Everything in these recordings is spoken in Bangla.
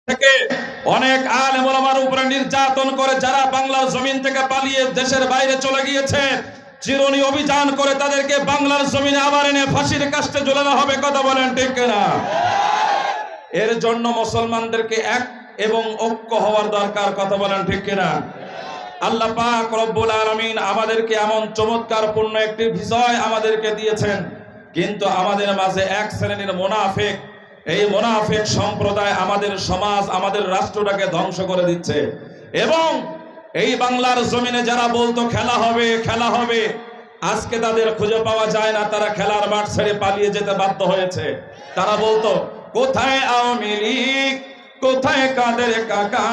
থেকে অনেক আলেম ওলামার উপরে নির্যাতন করে যারা বাংলার জমিন থেকে পালিয়ে দেশের বাইরে চলে গিয়েছে, চিরুনি অভিযান করে তাদেরকে বাংলার জমিনে আবার এনে ফাঁসির কাস্টে ঝোলানো হবে। কথা বলেন ঠিক কিনা? এর জন্য মুসলমানদেরকে এক এবং ঐক্য হওয়ার দরকার। কথা বলেন ঠিক কিনা? আল্লাহ পাক রব্বুল আলামিন আমাদেরকে এমন চমৎকারপূর্ণ একটি বিজয় আমাদেরকে দিয়েছেন, কিন্তু আমাদের মাঝে এক শ্রেণীর মুনাফিক, এই মুনাফিক সম্প্রদায় আমাদের সমাজ, আমাদের রাষ্ট্রটাকে ধ্বংস করে দিচ্ছে। এবং এই বাংলার জমিনে যারা বলতো খেলা হবে খেলা হবে, আজকে তাদের খুঁজে পাওয়া যায় না। তারা খেলার মাঠ ছেড়ে পালিয়ে যেতে বাধ্য হয়েছে। তারা বলতো কোথায় আওয়ামী লীগ, কোথায় কাদের কাকা,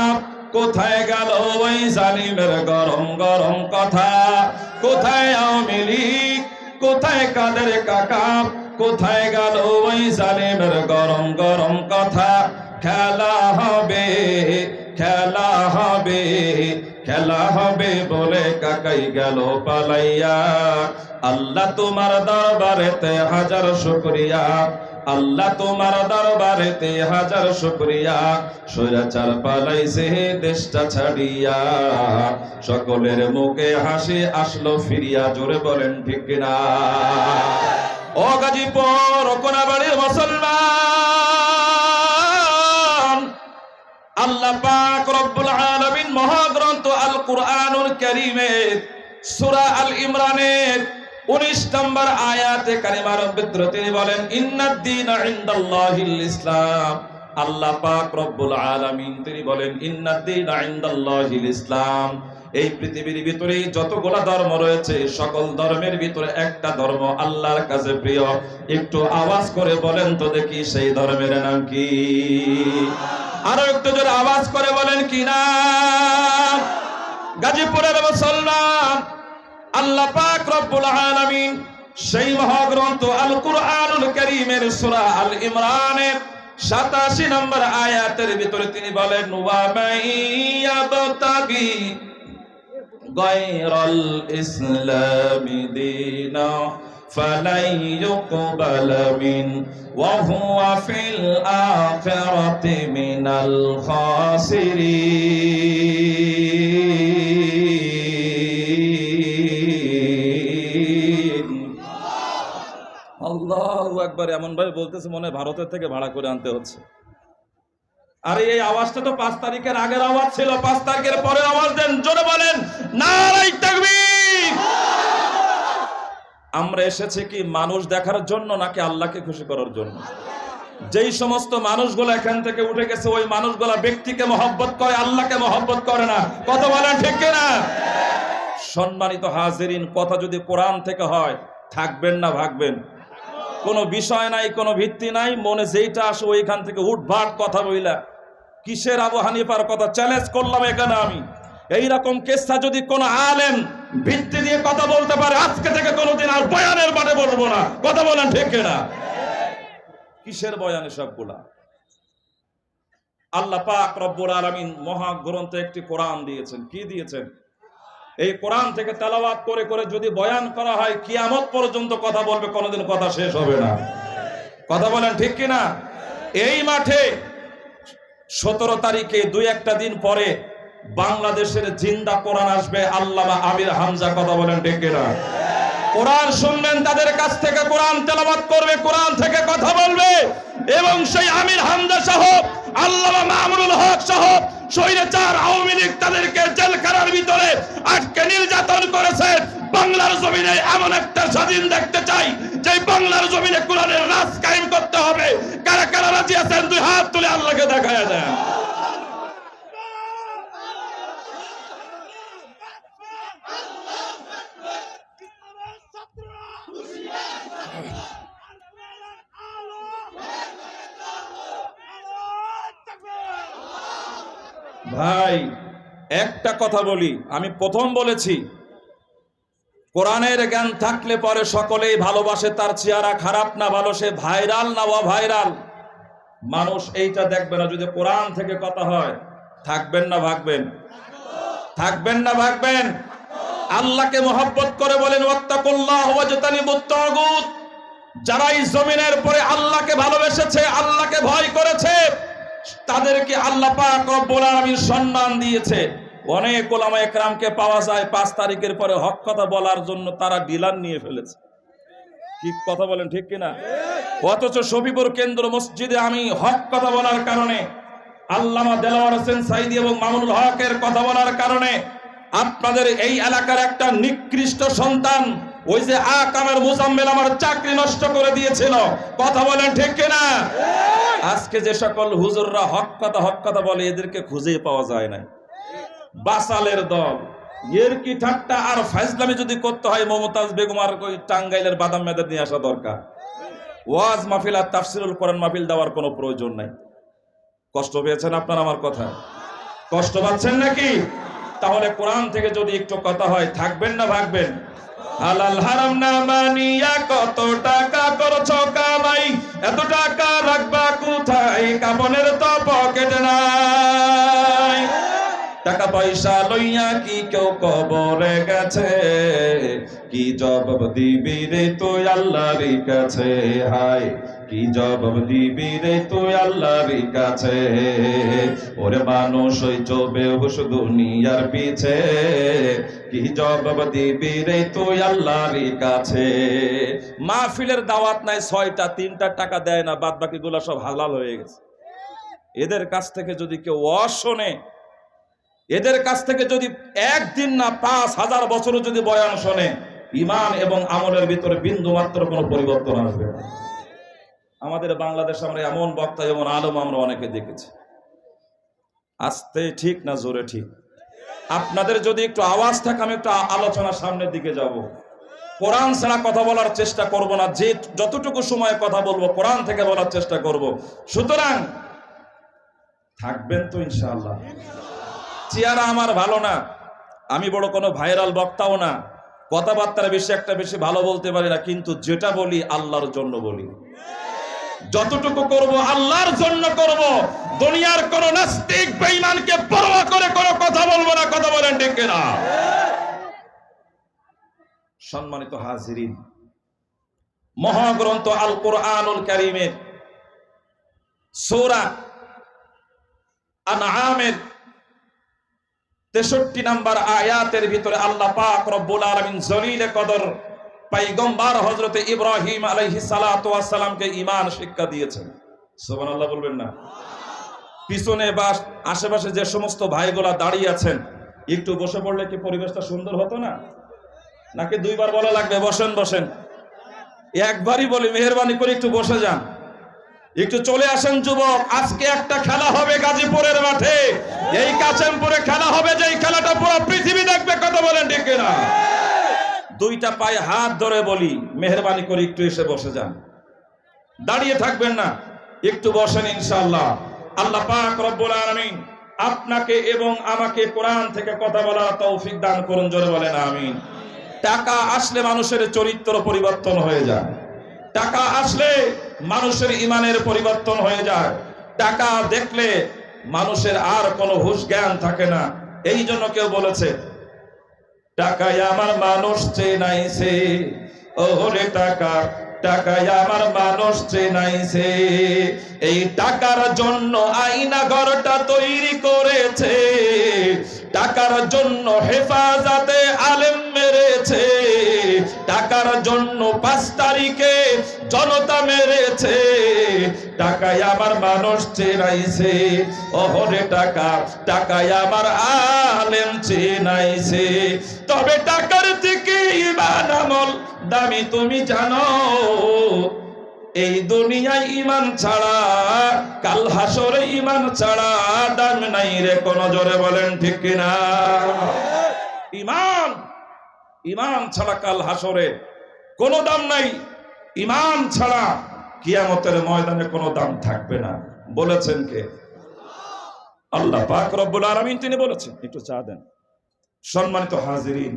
কোথায় গেল ওই জালিমের গরম গরম কথা, কোথায় আওয়ামী লীগ, কোথায় কাদের কাকা, কোথায় গেল ওই জালিমের গরম গরম কথা। খেলা হবে খেলা হবে খেলা হবে বলে কাকাই গেল পালাইয়া। আল্লাহ তোমার দরবারেতে হাজার শুকরিয়া, আল্লাহ তোমার দরবারেতে হাজার শুকরিয়া। স্বৈরাচার পালাইছে দেশটা ছাড়িয়া, সকলের মুখে হাসি আসলো ফিরিয়া। জোরে বলেন ঠিক কিনা? ও গাজীপুর ও কোনাবাড়ির মুসলমান, আল্লাহ পাক রব্বুল আলামিন মহাগ্রন্থ আল কুরআনুল কারীমের সূরা আল ইমরানের 19 নম্বর আয়াতে কারিমার ভিতরে তিনি বলেন ইন্নাদ দীনা ইনদাল্লাহিল ইসলাম। আল্লাহ পাক রব্বুল আলামিন তিনি বলেন ইন্নাদ দীনা ইনদাল্লাহিল ইসলাম। এই পৃথিবীর ভিতরে যতগুলা ধর্ম রয়েছে, সকল ধর্মের ভিতরে একটা ধর্ম আল্লাহর কাছে প্রিয়। একটু আওয়াজ করে বলেন তো দেখি সেই ধর্মের নাম কি? আরো একটু জোরে আওয়াজ করে বলেন কি নাম? গাজীপুরের মুসলমান, আল্লাহ পাক রব্বুল আলামিন সেই মহাগ্রন্থ আল কুরআনুল কারীমের সূরা আল ইমরানের 87 নম্বর আয়াতের ভিতরে তিনি বলেন ওয়া মাইয়াবতাগি গায়রাল ইসলামি দীনা ফালাই ইউকবালা মিন ওয়া হুয়া ফিল আখিরাতি মিনাল খাসিরিন। আল্লাহু আকবার। এমন ভাবে বলতেছে মনে হয় ভারতের থেকে ভাড়া করে আনতে হচ্ছে। আরে এই আওয়াজটা তো 5 তারিখের আগের আওয়াজ ছিল, 5 তারিখের পরের আওয়াজ দেন। জোরে বলেন নারায়ে তাকবীর। আমরা এসেছি কি মানুষ দেখার জন্য নাকি আল্লাহকে খুশি করার জন্য? যেই সমস্ত মানুষগুলো এখান থেকে উঠে গেছে, ওই মানুষগুলা ব্যক্তিকে মহব্বত করে, আল্লাহকে মহব্বত করে না। কথা বলেন ঠিক কিনা? সম্মানিত হাজিরিন, কথা যদি কোরআন থেকে হয় থাকবেন না ভাগবেন? কোনো বিষয় নাই, কোনো ভিত্তি নাই, মনে যেইটা আসে ওইখান থেকে উঠভাট কথা বইলা। কিসের আবু হানিফার কথা চ্যালেঞ্জ করলাম এখানে আমি। এইরকম কেসটা যদি কোনো আলেম ভিত্তি দিয়ে কথা বলতে পারে, আজকে থেকে কোনোদিন আর বয়ানের মাঠে বলবো না। কথা বলেন ঠিক কিনা? কিসের বয়ানে সবগুলা? আল্লাহ পাক রব্বুল আলামিন মহাগ্রন্থে একটি কোরআন দিয়েছেন। কি দিয়েছেন? এই কোরআন থেকে তেলাওয়াত করে করে যদি বয়ান করা হয়, কিয়ামত পর্যন্ত কথা বলবে, কোনোদিন কথা শেষ হবে না। কথা বলেন ঠিক কিনা? এই মাঠে 17 তারিখে 2-1 দিন পরে বাংলাদেশের জিন্দা কোরআন আসবে, আল্লামা আমির হামজা। কথা বলেন ঠিক কিনা? কোরআন শুনবেন, তাদের কাছ থেকে কোরআন তেলাওয়াত করবে, কোরআন থেকে কথা বলবে। এবং সেই আমির হামজা সাহেব, আল্লামা মামুনুল হক সাহেব, স্বৈরাচার আওয়ামী লীগ তাদেরকে জেলখানার ভিতরে আটকে নির্যাতন করেছে। বাংলার জমিনে এমন একটা স্বাধীন দেখতে চাই যে বাংলার জমিনে কোরআনের রাজ কায়েম করতে হবে। কারা কারা রাজি আছেন? 2 হাত তুলে আল্লাহকে দেখায়া দেন। ভাই একটা কথা বলি, আমি প্রথম বলেছি কোরআনের জ্ঞান থাকলে পরে সকলেই ভালোবাসে। তার চেহারা খারাপ না ভালো, সে ভাইরাল না অভাইরাল, মানুষ এইটা দেখবে না। যদি কোরআন থেকে কথা হয় থাকবেন না ভাগবেন? থাকবেন না ভাগবেন? আল্লাহকে মহব্বত করে বলেন ওয়াত্তাকুল্লাহ ওয়াজতানিবুত তাগুত। যারা এই জমিনের পরে আল্লাহকে ভালোবেসেছে, আল্লাহকে ভয় করেছে, তাদেরকে আল্লাহ পাক রব্বুল আলামিন সম্মান দিয়েছে। অনেক ওলামা একরামকে পাওয়া যায় 5 তারিখের পরে হক কথা বলার জন্য তারা ডিলার নিয়ে ফেলেছে। কি কথা বলেন, ঠিক কিনা? অথচ শফিপুর কেন্দ্র মসজিদে আমি হক কথা বলার কারণে, আল্লামা দেলাওয়ার হোসেন সাইদি এবং মামুনুল হকের কথা বলার কারণে আপনাদের এই এলাকার একটা নিকৃষ্ট সন্তান, ওই যে আকামের মুজাম্মেল, আমার চাকরি নষ্ট করে দিয়েছিল। কথা বলেন, ঠিক কিনা? আজকে যে সকল হুজুররা হক কথা বলে, এদেরকে খুঁজে পাওয়া যায় না। বাসালের দল, এর কি ঠাট্টা আর ফাইজলামি যদি করতে হয়, মমতাজ বেগম আর ওই টাঙ্গাইলের বাদাম মেদা নিয়ে আসা দরকার। ওয়াজ মাহফিল আর তাফসিরুল কোরআন মাহফিল দেওয়ার কোনো প্রয়োজন নাই। কষ্ট পেয়েছেন আপনারা আমার কথা? কষ্ট পাচ্ছেন নাকি? তাহলে কোরআন থেকে যদি একটু কথা হয়, থাকবেন না ভাগবেন? হালাল হারাম না মানিয়া কত টাকা করছো কামাই, এত টাকা রাখবা কোথায়, কাপনের তো পকেট নাই। টাকা পয়সা লইয়া কি কেউ কবরে গেছে, কি জবাব দিবি রে তুই আল্লাহর কাছে, হায় কি জবাব দিবি রে তুই আল্লাহর কাছে। ওরে মানুষ ওই চবে বস দুনিয়ার পিছে, কি জবাব দিবি রে তুই আল্লাহর কাছে। মাহফিলের দাওয়াত নাই 6টা, 3টা টাকা দেয় না, বাদ বাকি গুলা সব হালাল হয়ে গেছে। এদের কাছ থেকে যদি কেউ অশোনে, এদের কাছ থেকে যদি একদিন না 5000 বছরও যদি বয়ান শোনে, ঈমান এবং আমলের ভিতরে বিন্দু মাত্র কোনো পরিবর্তন আসবে না। আমাদের বাংলাদেশে আমরা এমন বক্তা, এমন আলেম আমরা অনেকে দেখেছি। আস্তে ঠিক না জোরে ঠিক? আপনাদের যদি একটু আওয়াজ থাকে, আমি একটু আলোচনার সামনের দিকে যাব। কোরআন ছাড়া কথা বলার চেষ্টা করব না, যে যতটুকু সময় কথা বলবো কোরআন থেকে বলার চেষ্টা করব। সুতরাং থাকবেন তো ইনশাআল্লাহ? চেহারা আমার ভালো না, আমি বড় কোনো ভাইরাল বক্তাও না, কথাবার্তার বেশি ভালো বলতে পারি না, কিন্তু যেটা বলি আল্লাহর জন্য বলি। যতটুকু করব আল্লাহর জন্য করব। দুনিয়ার কোন নাস্তিক বেঈমানকে পরোয়া করে কোনো কথা বলবো না। কথা বলেন ঠিক কিনা? সম্মানিত হাজিরিন, মহাগ্রন্থ আল কোরআনুল কারীমের সূরা আনআমের 63 নম্বর আয়াতের ভিতরে আল্লাহ পাক রব্বুল আলামিন জলিলে কদর পয়গম্বর হযরত ইব্রাহিম আলাইহিস সালাতু ওয়াস সালামকে ঈমান শিক্ষা দিয়েছেন। সুবহানাল্লাহ বলবেন না? পিছনে বা আশেপাশে যে সমস্ত ভাইগুলা দাঁড়িয়ে আছেন, একটু বসে পড়লে কি পরিবেশটা সুন্দর হতো না? নাকি দুইবার বলা লাগবে বসেন বসেন? একবারই বলি, মেহেরবানি করে একটু বসে যান, একটু চলে আসেন যুবক। আজকে একটা খেলা হবে গাজীপুরের মাঠে, এই কাশেমপুরে খেলা হবে, যেই খেলাটা পুরো পৃথিবী দেখবে। কথা বলেন ঠিক কিনা? দুইটা পায়ে হাত ধরে বলি, মেহেরবানি করে একটু এসে বসে যান, দাঁড়িয়ে থাকবেন না, একটু বসেন ইনশাআল্লাহ। আল্লাহ পাক রব্বুল আলামিন আপনাকে এবং আমাকে কোরআন থেকে কথা বলার তৌফিক দান করুন। জোরে বলেন আমিন। টাকা আসলে মানুষের চরিত্র পরিবর্তন হয়ে যায়, টাকা আসলে মানুষের ঈমানের পরিবর্তন হয়ে যায়, টাকা দেখলে মানুষের আর কোনো হুঁশ জ্ঞান থাকে না। এই জন্য কেউ বলেছে, টাকায় আমার মানুষ চেনাইছে, ওরে টাকা টাকায় আমার মানুষ চেনাইছে। এই টাকার জন্য আয়না ঘরটা তৈরি করেছে, টাকার জন্য হেফাজতে আলেম মেরেছে, টাকার জন্য 5 তারিখে জনতা মেরেছে। টাকায় আমার মানুষ চেনাইছে, ওরে টাকা টাকায় আমার আলেম চেনাইছে। তবে টাকার থেকে ঈমান আমল দামি তুমি জানো, এই দুনিয়ায় ঈমান ছাড়া কাল হাসরে ঈমান ছাড়া দাম নাই রে কোন। জোরে বলেন ঠিক কিনা? ঈমান ঈমান ছাড়া কাল হাসরে কোনো দাম নাই, ঈমান ছাড়া কিয়ামতের ময়দানে কোনো দাম থাকবে না। বলেছেন কে? আল্লাহ পাক রব্বুল আলামিন, তিনি বলেছেন। একটু চা দেন। সম্মানিত হাজিরিন,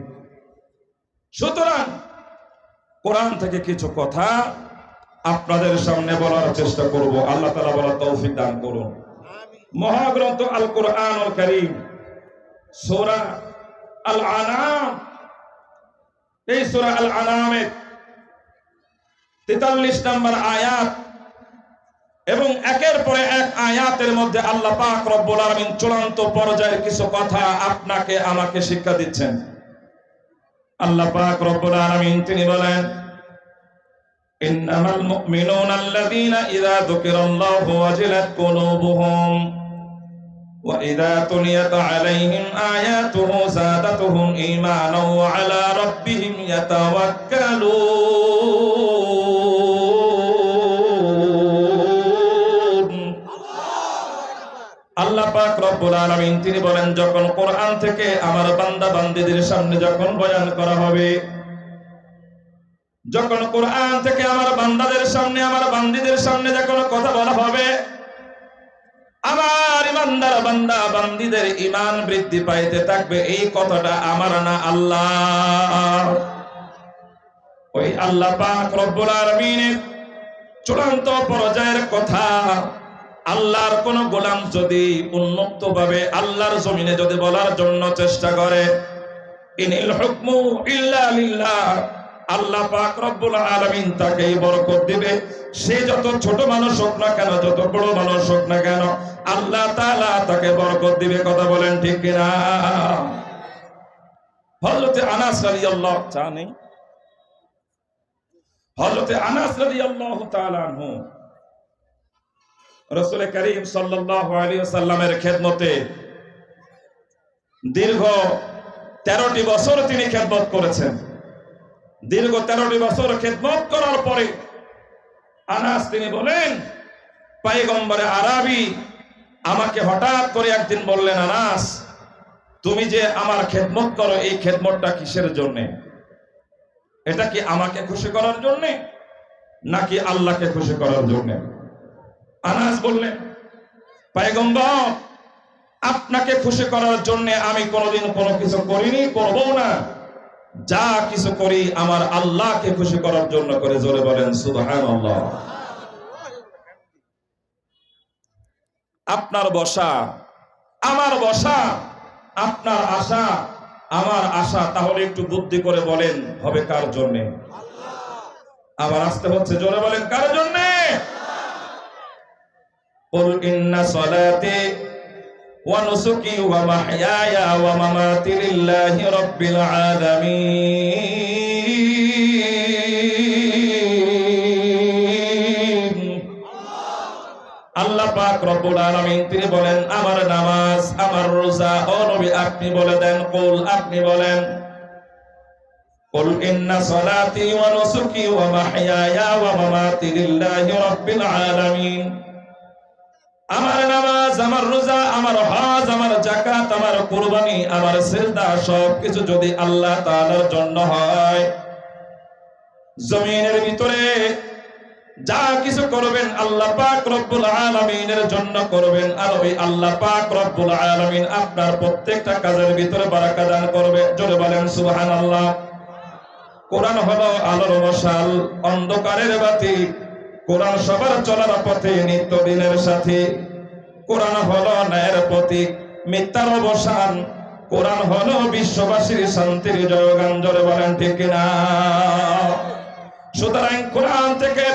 সুতরাং কোরআন থেকে কিছু কথা আপনাদের সামনে বলার চেষ্টা করব। আল্লাহ তাআলা বলার তৌফিক দান করুন। মহাগ্রন্থ আল কোরআনুল কারীম সূরা আল আনাম, এই সূরা আল আনামের 43 নম্বর আয়াত এবং একের পরে এক আয়াতের মধ্যে আল্লাহ পাক রব্বুল আলামিন চূড়ান্ত পর্যায়ের কিছু কথা আপনাকে আমাকে শিক্ষা দিচ্ছেন। আল্লাহ পাক রব্বুল আলামিন তিনি বলেন, ইন্নামাল মুমিনুনা আল্লাযীনা ইযা যুকিরাল্লাহু ওয়াজিলাত কুলুবুহুম ওয়া ইযা তুলিয়াত আলাইহিম আয়াতুহু যাদাতুহুম ঈমানাও ওয়া আলা রাব্বিহিম ইয়াতাওয়াক্কালুন। আল্লাহ পাক রব্বুল আলামিন তিনি বলেন, যখন কোরআন থেকে আমার বান্দা বান্দীদের সামনে যখন বয়ান করা হবে, যখন কোরআন থেকে আমার বান্দাদের সামনে আমার বান্দীদের সামনে যখন কথা বলা হবে, আমার ইমানদার বান্দা বান্দীদের ঈমান বৃদ্ধি পাইতে থাকবে। এই কথাটা আমার না, আল্লাহ, ওই আল্লাহ পাক রব্বুল আলামিনের চূড়ান্ত পর্যায়ের কথা। আল্লাহর কোন গোলাম যদি উন্মুক্ত ভাবে আল্লাহর জমিনে যদি বলার জন্য চেষ্টা করে, ইনিল হুকমু ইল্লা লিল্লাহ, আল্লাহ পাক রব্বুল আলামিন তাকেই বরকত দিবে। সে যত ছোট মানুষ হোক না কেন, যত বড় মানুষ হোক না কেন, আল্লাহ তাআলা তাকে বরকত দিবে। কথা বলেন ঠিক কিনা? হযরত আনাস রাদিয়াল্লাহু তাআলা হযরত আনাস রাদিয়াল্লাহু তাআলা আনহু রাসূল করিম সাল্লাল্লাহু আলাইহি ওয়াসাল্লামের খেদমতে দীর্ঘ 13টি বছর তিনি খেদমত করেছেন। দীর্ঘ 13টি বছর খেদমত করার পরে আনাস তিনি বলেন, পয়গম্বরে আরবি আমাকে হঠাৎ করে একদিন বললেন, আনাস, তুমি যে আমার খেদমত করো, এই খেদমতটা কিসের জন্য? এটা কি আমাকে খুশি করার জন্য নাকি আল্লাহকে খুশি করার জন্য? আনাস বললেন, পয়গম্বর, আপনাকে খুশি করার জন্য আমি কোনোদিন কোনো কিছু করিনি, করবো না। যা কিছু করি আমার আল্লাহকে খুশি করার জন্য করে। জোরে বলেন সুবহানাল্লাহ। আপনার বসা আমার বসা, আপনার আশা আমার আশা, তাহলে একটু বুদ্ধি করে বলেন হবে কার জন্য? আবার আসতে হচ্ছে, জোরে বলেন কার জন্য? কুল ইন্না সালাতি ওয়া নুসুকি ওয়া মাহইয়ায়া ওয়া মামাতি লিল্লাহি রাব্বিল আলামিন। আল্লাহ পাক রব্বুল আলামিন তিনি বলেন, আমার নামাজ, আমার রোজা, ও নবী আপনি বলে দেন, কুল আপনি বলেন, কুল ইন্না সালাতি ওয়া নুসুকি ওয়া মাহইয়ায়া ওয়া মামাতি লিল্লাহি রাব্বিল আলামিন। আমার নামাজ, আমার রোজা, আমার হজ, আমার যাকাত, আমার কুরবানি, আমার সিজদা, সবকিছু যদি আল্লাহ তাআলার জন্য হয়, জমিনের ভিতরে যা কিছু করবেন আল্লাহ পাক রব্বুল আলামিনের জন্য করবেন। আর ওই আল্লাহ পাক রব্বুল আলামিন আপনার প্রত্যেকটা কাজের ভিতরে বারাকা দান করবে। জোরে বলেন সুবহানাল্লাহ। কোরআন হলো আলোর মশাল, অন্ধকারের বাতি। কোরআন সবার চলার পথে নিত্যদিনের সাথী। কোরআন হলো ন্যায়ের প্রতীক, মিথ্যার অবসান। কোরআন হলো বিশ্ববাসীর শান্তির জয়গান। জোরে বলেন ঠিক না? সুতরাং কোরআন থেকে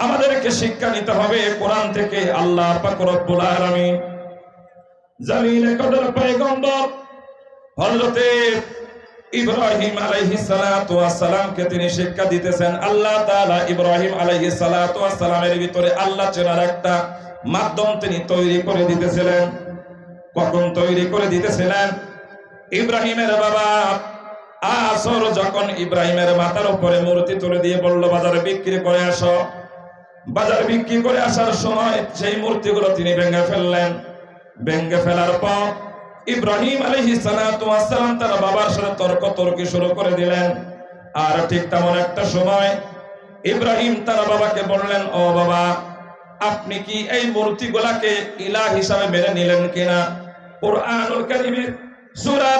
আমাদেরকে শিক্ষা নিতে হবে। কোরআন থেকে আল্লাহ পাক রব্বুল আলামিন জালিল কদর পয়গম্বর হযরতে ইব্রাহিম আলাইহিস সালাতু ওয়াস সালামকে তিনি শিক্ষা দিতেছেন। আল্লাহ তাআলা ইব্রাহিম আলাইহিস সালাতু ওয়াস সালামের ভিতরে আল্লাহ চেনার একটা মাধ্যম তিনি তৈরি করে দিতেছিলেন। কখন তৈরি করে দিতেছিলেন? ইব্রাহিমের বাবা আসর যখন ইব্রাহিমের মাথার উপরে মূর্তি তুলে দিয়ে বলল, বাজারে বিক্রি করে আসো। বাজার বিক্রি করে আসার সময় সেই মূর্তিগুলো তিনি ভেঙে ফেললেন। ভেঙে ফেলার পর ইব্রাহিম আলাইহিস সালাতু ওয়াস সালাম তার বাবার সাথে তর্কি শুরু করে দিলেন। আর ঠিক তেমন একটা সময় ইব্রাহিম তার বাবাকে বললেন, ও বাবা, আপনি কি এই মূর্তিগুলাকে ইলাহ হিসাবে মেনে নিলেন কিনা? কুরআনুল কারীমের সূরা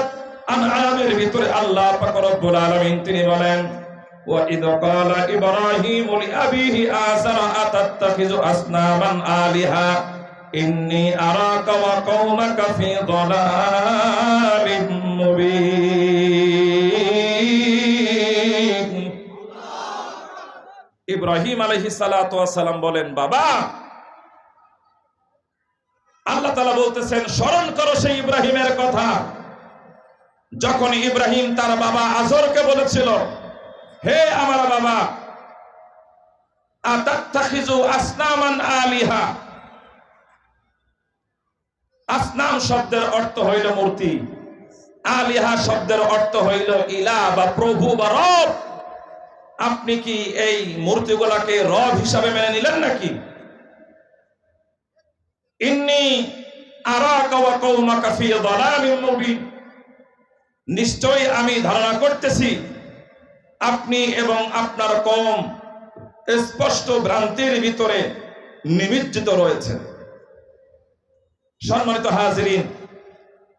আনআমের ভিতরে আল্লাহ পাক রব্বুল আলামিন তিনি বলেন, ওয়া ইয ক্বালা ইব্রাহিমু লিআবিহি আযারা আতাত্তাখিযু আসনামান আলিহা ইন্নী আরাকা ওয়া কওমাকা ফি যালালিম মুবিন। ইব্রাহিম আলাইহিস সালাতু ওয়াস সালাম বলেন, বাবা, আল্লাহ তাআলা বলতেছেন, স্মরণ করো সেই ইব্রাহিমের কথা, যখন ইব্রাহিম তার বাবা আজরকে বলেছিল, হে আমার বাবা, আতাত্তাখিযু আসনামান আলিহা। আসনাম শব্দের অর্থ হইল মূর্তি, আলিহা শব্দের অর্থ হইল ইলাহ বা প্রভু বা রব। আপনি কি এই মূর্তিগুলাকে রব হিসাবে মেনে নিলেন নাকি? ইন্নী আরাকা ওয়া কওমাকা ফি যালালিম মুবিন। নিশ্চয়ই আমি ধারণা করতেছি আপনি এবং আপনার কওম স্পষ্ট ভ্রান্তির ভিতরে নিমজ্জিত রয়েছেন। সম্মানিত হাজিরিন,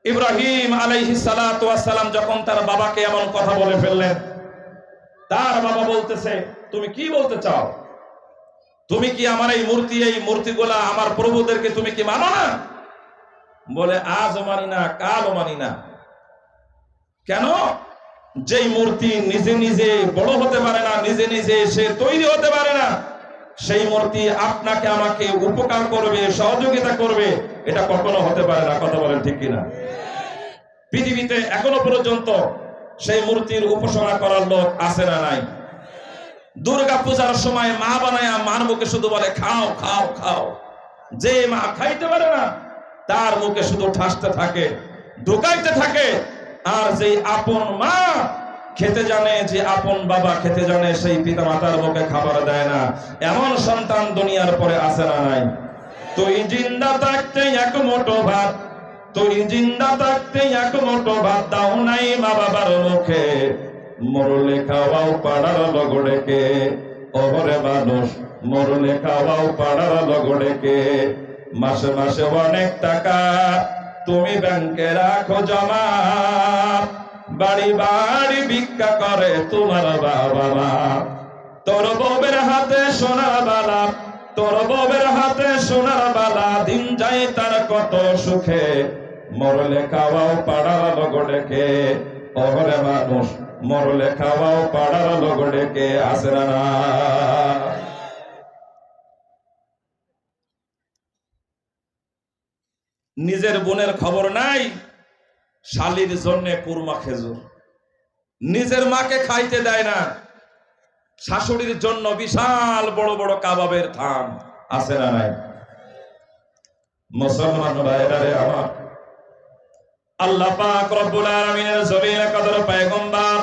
ইব্রাহিম আলাইহিস সালাতু ওয়াস সালাম যখন তার বাবাকে এমন কথা বলে ফেললেন, তার বাবা বলতেছে, তুমি কি বলতে চাও? তুমি কি আমার এই মূর্তিগুলা আমার প্রভুদেরকে তুমি কি মানো না? বলে, আজও মানি না, কালও মানি না। কেন? যেই মূর্তি নিজে নিজে বড় হতে পারে না, নিজে নিজে সে তৈরি হতে পারে না, সেই মূর্তি আপনাকে আমাকে উপকার করবে, সহযোগিতা করবে, এটা কখনো হতে পারে না। কথা বলেন ঠিক কিনা? পৃথিবীতে এখনো পর্যন্ত সেই মূর্তির উপাসনা করার লোক আছে না নাই? দুর্গা পূজার সময় মা বানায়া মার মুখে শুধু বলে খাও খাও খাও। যে মা খাইতে পারে না তার মুখে শুধু ঠাসতে থাকে, ঢুকাইতে থাকে। আর যে আপন মা খেতে জানে, যে আপন বাবা খেতে জানে, সেই পিতা মাতার মুখে খাবার দেয় না, এমন সন্তান দুনিয়ার পরে আছে না নাই? তুই জিন্দা থাকতে এক মুঠো ভাত, তুই জিন্দা থাকতে এক মুঠো ভাত দাও নাই মা বাবার মুখে, মরলে খাওয়াও পাড়ার লগড়েকে। ওরে মানুষ, মরলে খাওয়াও পাড়ার লগড়েকে। মাসে মাসে অনেক টাকা তুমি ব্যাংকে রাখো জমা, বাড়ি বাড়ি ভিক্ষা করে তোমার বাবা মা। তোর বউয়ের হাতে সোনার বালা, তোর বউয়ের হাতে সোনার বালা, দিন যায় তার কত সুখে, মরলে খাওয়াও পাড়ার লগড়েকে। ওরে মানুষ, মরলে খাওয়াও পাড়ার লগড়েকে। আসে না? নিজের বোনের খবর নাই, শালির জন্য কুরমা খেজুর। নিজের মাকে খাইতে দেয় না, শাশুড়ির জন্য বিশাল বড় বড় কাবাবের থান। আছে না নাই? মুসলমান ভাইরা রে আমার, আল্লাহ পাক রব্বুল আলামিনের জলিল কদর পয়গম্বর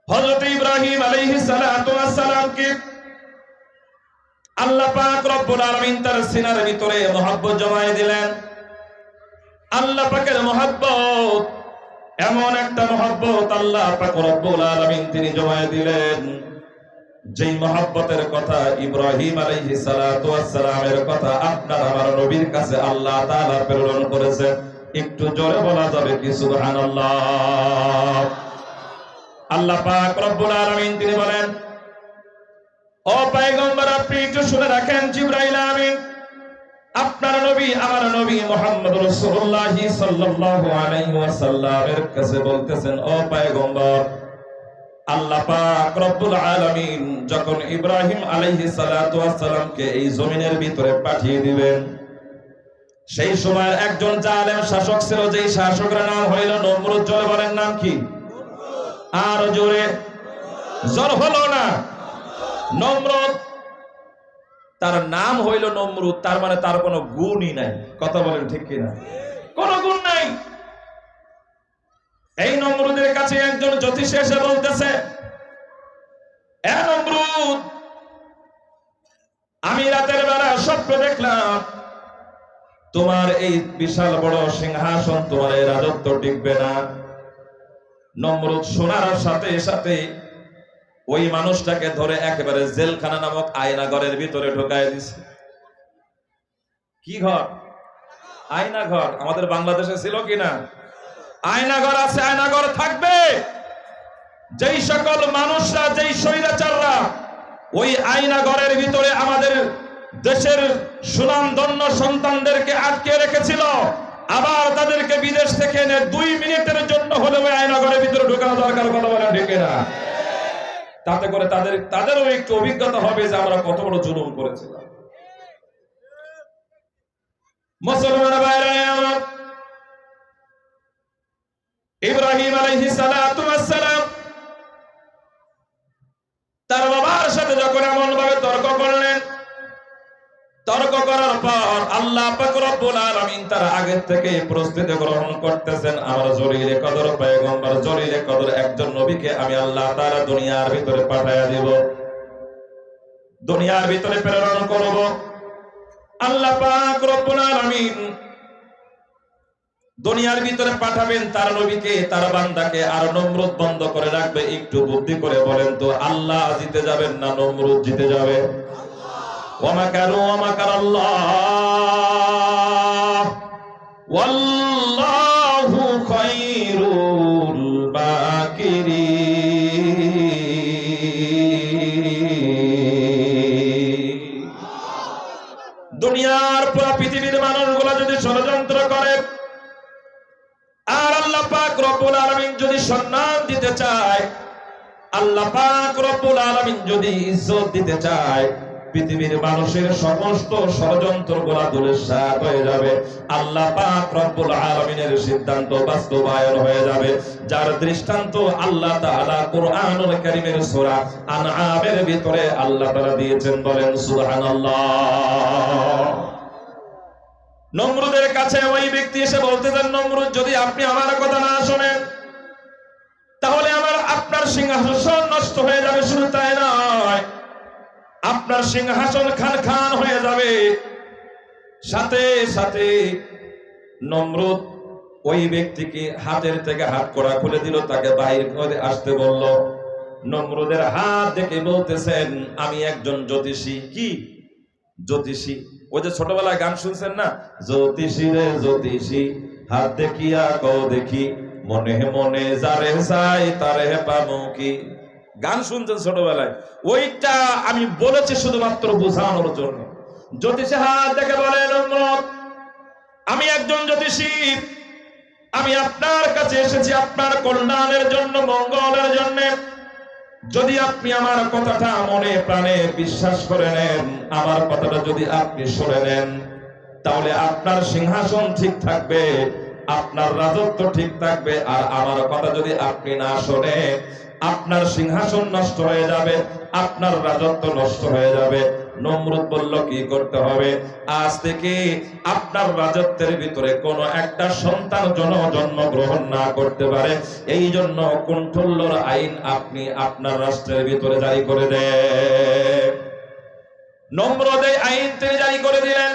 হযরত ইব্রাহিম আলাইহিস সালাতু ওয়াস সালামকে আল্লাহ পাক রব্বুল আলামিন তার সিনার ভিতরে মহব্বত জমায়ে দিলেন। আল্লাহ পাকের মহব্বত এমন একটা মহব্বত আল্লাহ পাক রব্বুল আলামিন তিনি জমায়ে দিলেন, যেই মহব্বতের কথা ইব্রাহিম আলাইহিস সালাতু ওয়াস সালামের কথা আপনার আমার নবীর কাছে আল্লাহ তাআলা প্রেরণ করেছেন। একটু জোরে বলা যাবে কি সুবহানাল্লাহ? আল্লাহ পাক রব্বুল আলামিন তিনি বলেন, ও পয়গম্বর আপনি একটু শুনে রাখেন, জিবরাইল আমিন আপনার নবী আমার নবী মুহাম্মদ রাসূলুল্লাহ সাল্লাল্লাহু আলাইহি ওয়াসাল্লামের কাছে বলতেছেন, ও পয়গম্বর, আল্লাহ পাক রব্বুল আলামিন যখন ইব্রাহিম আলাইহিস সালাতু ওয়াস সালামকে এই জমিনের ভিতরে পাঠিয়ে দিবেন, সেই সময় একজন জালেম শাসক ছিল, যেই শাসকের নাম হইল নমরুদ। জোরে বলেন নাম কি? আর জোরে জোর হলো না? নমরুদ, তার নাম হইল নমরুদ, তার মানে তার কোনো গুণই নাই। কথা বলেন ঠিক কিনা? কোনো গুণ নাই। এই নমরুদের কাছে একজন জ্যোতিষী এসে বলতেছে, এ নমরুদ, আমি রাতের বেলা স্বপ্ন দেখলাম তোমার এই বিশাল বড় সিংহাসন, তোমার এই রাজত্ব টিকবে না। নমরুদ শোনার সাথে সাথে ওই মানুষটাকে ধরে একেবারে জেলখানা নামক আয়নাঘরের ভিতরে ঢোকায় দিছে। কি ঘর? আয়না ঘর। আমাদের বাংলাদেশে ছিল কিনা? আয়নাঘর আছে, আয়নাঘর থাকবে। যেই সকল মানুষরা, যেই স্বৈরাচাররা ওই আয়নাঘরের ভিতরে আমাদের দেশের সুনামধন্য সন্তানদেরকে আটকে রেখেছিল, আবার তাদেরকে বিদেশ থেকে এনে 2 মিনিটের জন্য হলেও আয়নাঘরের ভিতরে ঢোকানো দরকার। কথা বলেন ঠিক না? তাতে করে তাদেরও একটু অভিজ্ঞতা হবে যে আমরা কত বড় জুলুম করেছিলাম। মুসলমান ভাইরা আমার, ইব্রাহিম আলাইহিস সালাতু ওয়াস সালাম তার বাবার সাথে যখন এমন ভাবে তর্ক করলেন, তর্ক করার পর আল্লাহ পাক রব্বুল আলামিন তার আগে থেকে প্রস্তুতি গ্রহণ করতেছেন। আমার জলিলে কদর পয়গম্বর, জলিলে কদর একজন নবীকে আমি আল্লাহ তাআলা দুনিয়ার ভিতরে পাঠায়া দেব, দুনিয়ার ভিতরে প্রেরণ করব। আল্লাহ পাক রব্বুল আলামিন দুনিয়ার ভিতরে পাঠাবেন তার নবীকে, তার বান্দাকে, আর নমরুদ বন্ধ করে রাখবে। একটু বুদ্ধি করে বলেন তো, আল্লাহ জিতে যাবেন না নমরুদ জিতে যাবে? ওয়ামাকারু ওয়ামাকারাল্লাহ ওয়াল্লাহু খায়রুল মাকিরিন। দুনিয়ার পুরো পৃথিবীর মানুষগুলো যদি ষড়যন্ত্র করে আর আল্লাহ পাক রব্বুল আলামিন যদি সম্মান দিতে চায়, আল্লাহ পাক রব্বুল আলামিন যদি ইজ্জত দিতে চায়, পৃথিবীর মানুষের সমস্ত ষড়যন্ত্রগুলো ধূলিসাৎ হয়ে যাবে। আল্লাহ পাক রব্বুল আলামিনের সিদ্ধান্ত বাস্তবায়ন হয়ে যাবে। যার দৃষ্টান্ত আল্লাহ তাআলা কুরআনুল কারীমের সূরা আনআমের ভিতরে আল্লাহ তাআলা দিয়েছেন, বলেন সুবহানাল্লাহ। নমরুদের কাছে ওই ব্যক্তি এসে বলতেছেন, নমরুদ যদি আপনি আমার কথা না শোনেন তাহলে আপনার সিংহাসন নষ্ট হয়ে যাবে। শুধু তাই নয়, আপনার সিংহাসন খান খান হয়ে যাবে। সাথে সাথে নমরুদ ওই ব্যক্তিকে হাতের থেকে হাত কড়া খুলে দিল, তাকে বাহির করে আসতে বলল। নমরুদের হাত দেখে বলতেছেন, আমি একজন জ্যোতিষী। কি জ্যোতিষী? ওই যে ছোটবেলায় গান শুনছেন না, জ্যোতিষী রে জ্যোতিষী হাত দেখিয়া কও দেখি, মনে মনে যারে চাই তারে পাবো কি। গান শুনছেন ছোটবেলায়, ওইটা আমি বলেছি শুধুমাত্র বোঝানোর জন্য। জ্যোতিষী হাত দেখে বলে, নমরুদ আমি একজন জ্যোতিষী, আমি আপনার কাছে এসেছি আপনার কল্যাণের জন্য, মঙ্গলের জন্য। যদি আপনি আমার কথাটা মনে প্রাণে বিশ্বাস করে নেন, আমার কথাটা যদি আপনি শুনে নেন, তাহলে আপনার সিংহাসন ঠিক থাকবে, আপনার রাজত্ব ঠিক থাকবে। আর আমার কথা যদি আপনি না শোনেন, আপনার সিংহাসন নষ্ট হয়ে যাবে, আপনার রাজত্ব নষ্ট হয়ে যাবে। নমরুদ বলল, কি করতে হবে? আজ থেকে আপনার রাজত্বের ভিতরে কোনো একটা সন্তান জন্মগ্রহণ না করতে পারে, এই জন্য কুণ্ঠল্যর আইন আপনি আপনার রাষ্ট্রের ভিতরে জারি করে দেন। নমরুদ এই আইন তিনি জারি করে দিলেন,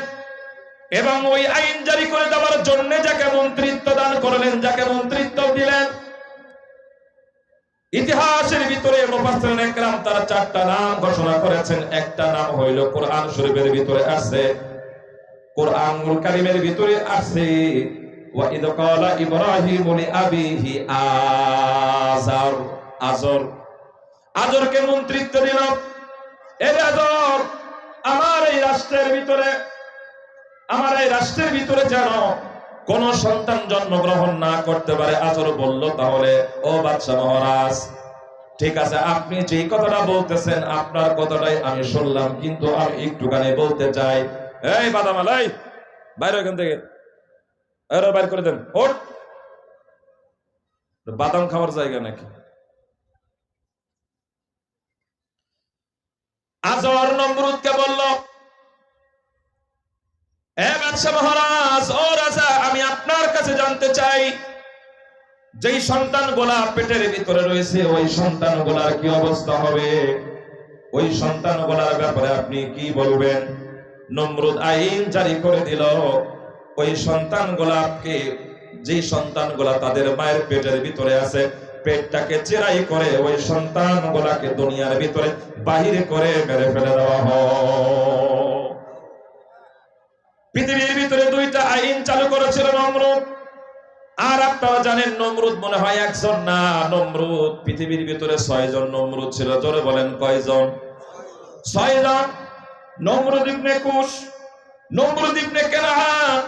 এবং ওই আইন জারি করে দেওয়ার জন্য যাকে মন্ত্রিত্ব দান করলেন, যাকে মন্ত্রিত্ব দিলেন, ইতিহাসের ভিতরে মুফাসসিরিন ইকরাম তার 4টা নাম ঘোষণা করেছেন। একটা নাম হইল কোরআন শরীফের ভিতরে আছে, কোরআনুল কারীমের ভিতরে আছে, ওয়া ইদ ক্বালা ইব্রাহিমু লিআবিহি আযর। আযরকে মন্ত্রিত্ব দিল। এই আযর আমার এই রাষ্ট্রের ভিতরে যেন কোন সন্তান জন্মগ্রহণ না করতে পারে। আযর বলল, তাহলে ও বাদশা মহারাজ, ঠিক আছে, আপনি যে কথাটা বলতেছেন আপনার কথাটাই আমি শুনলাম, কিন্তু আমি একটুখানি বলতে চাই। এই বাদামালাই, বাইরে ওখান থেকে বাইর করে দেন। ওঠ, বাদাম খাওয়ার জায়গা নাকি? আযর নমরুদকে বলল, এ বাদশা মহারাজ, ও রাজা, আমি আপনার কাছে জানতে চাই, যেই সন্তানগুলা পেটের ভিতরে রয়েছে ওই সন্তানগুলার কি অবস্থা হবে? ওই সন্তানগুলার ব্যাপারে আপনি কি বলবেন? নমরুদ আইন জারি করে দিল, ওই সন্তানগুলাকে, যে সন্তানগুলা তাদের মায়ের পেটের ভিতরে আছে, পেটটাকে চেরাই করে ওই সন্তানগুলাকে দুনিয়ার ভিতরে বাহির করে মেরে ফেলে দেওয়া হয়। পৃথিবীর ভিতরে 2টা আইন চালু করেছিল নমরুদ। আর আপনারা জানেন, নমরুদ মনে হয় একজন না, নমরুদ পৃথিবীর ভিতরে 6 জন নমরুদ ছিল। জোরে বলেন, কয়জন? 6 জন। নমরুদ ইবনে কুশ, নমরুদ ইবনে কেনান,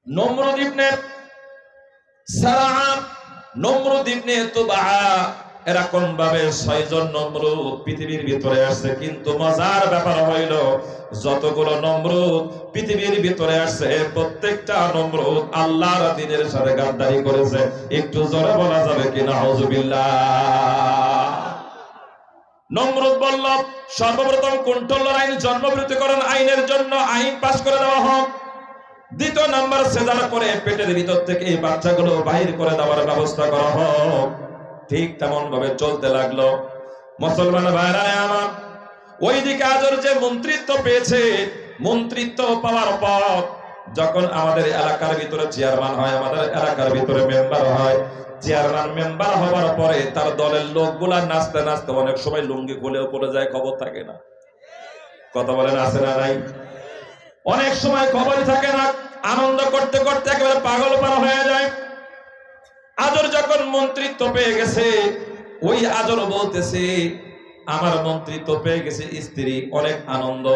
নমরুদ ইবনে সারাআ, নমরুদ ইবনে তুবা, এরকম ভাবে 6 জন নমরুদ পৃথিবীর ভিতরে আসছে। কিন্তু মজার ব্যাপার হইল যতগুলো নমরুদ পৃথিবীর ভিতরে আসছে প্রত্যেকটা নমরুদ আল্লাহর দ্বীনের সাথে গাদ্দারি করেছে। একটু জোরে বলা যাবে কি নাউজুবিল্লাহ? নমরুদ বলল, সর্বপ্রথম কুণ্ঠল্যর আইন জন্মমৃত্যুকরণ আইনের জন্য আইন পাশ করে দেওয়া হোক। দ্বিতীয় নাম্বার সেজার করে পেটের ভিতর থেকে এই বাচ্চাগুলো বাহির করে দেওয়ার ব্যবস্থা করা হোক। ঠিক তেমন ভাবে চলতে লাগলো। মুসলমান ভাইরা আমার, ওইদিকে আজর যে মন্ত্রিত্ব পেয়েছে, মন্ত্রিত্ব পাওয়ার পর যখন আমাদের এলাকার ভিতরে চেয়ারম্যান হয়, আমাদের এলাকার ভিতরে মেম্বার হয়, চেয়ারম্যান মেম্বার হওয়ার পরে তার দলের লোকগুলা নাচতে নাচতে অনেক সময় লুঙ্গি খুলেও পড়ে যায়, খবর থাকে না। কথা বলেন আছে না নাই? অনেক সময় খবরই থাকে না, আনন্দ করতে করতে একেবারে পাগল পারা হয়ে যায়। আজর যখন মন্ত্রিত্ব পেয়ে গেছে, ওই আজর বলতেছে আমার মন্ত্রিত্ব পেয়ে গেছে, স্ত্রী অনেক আনন্দ।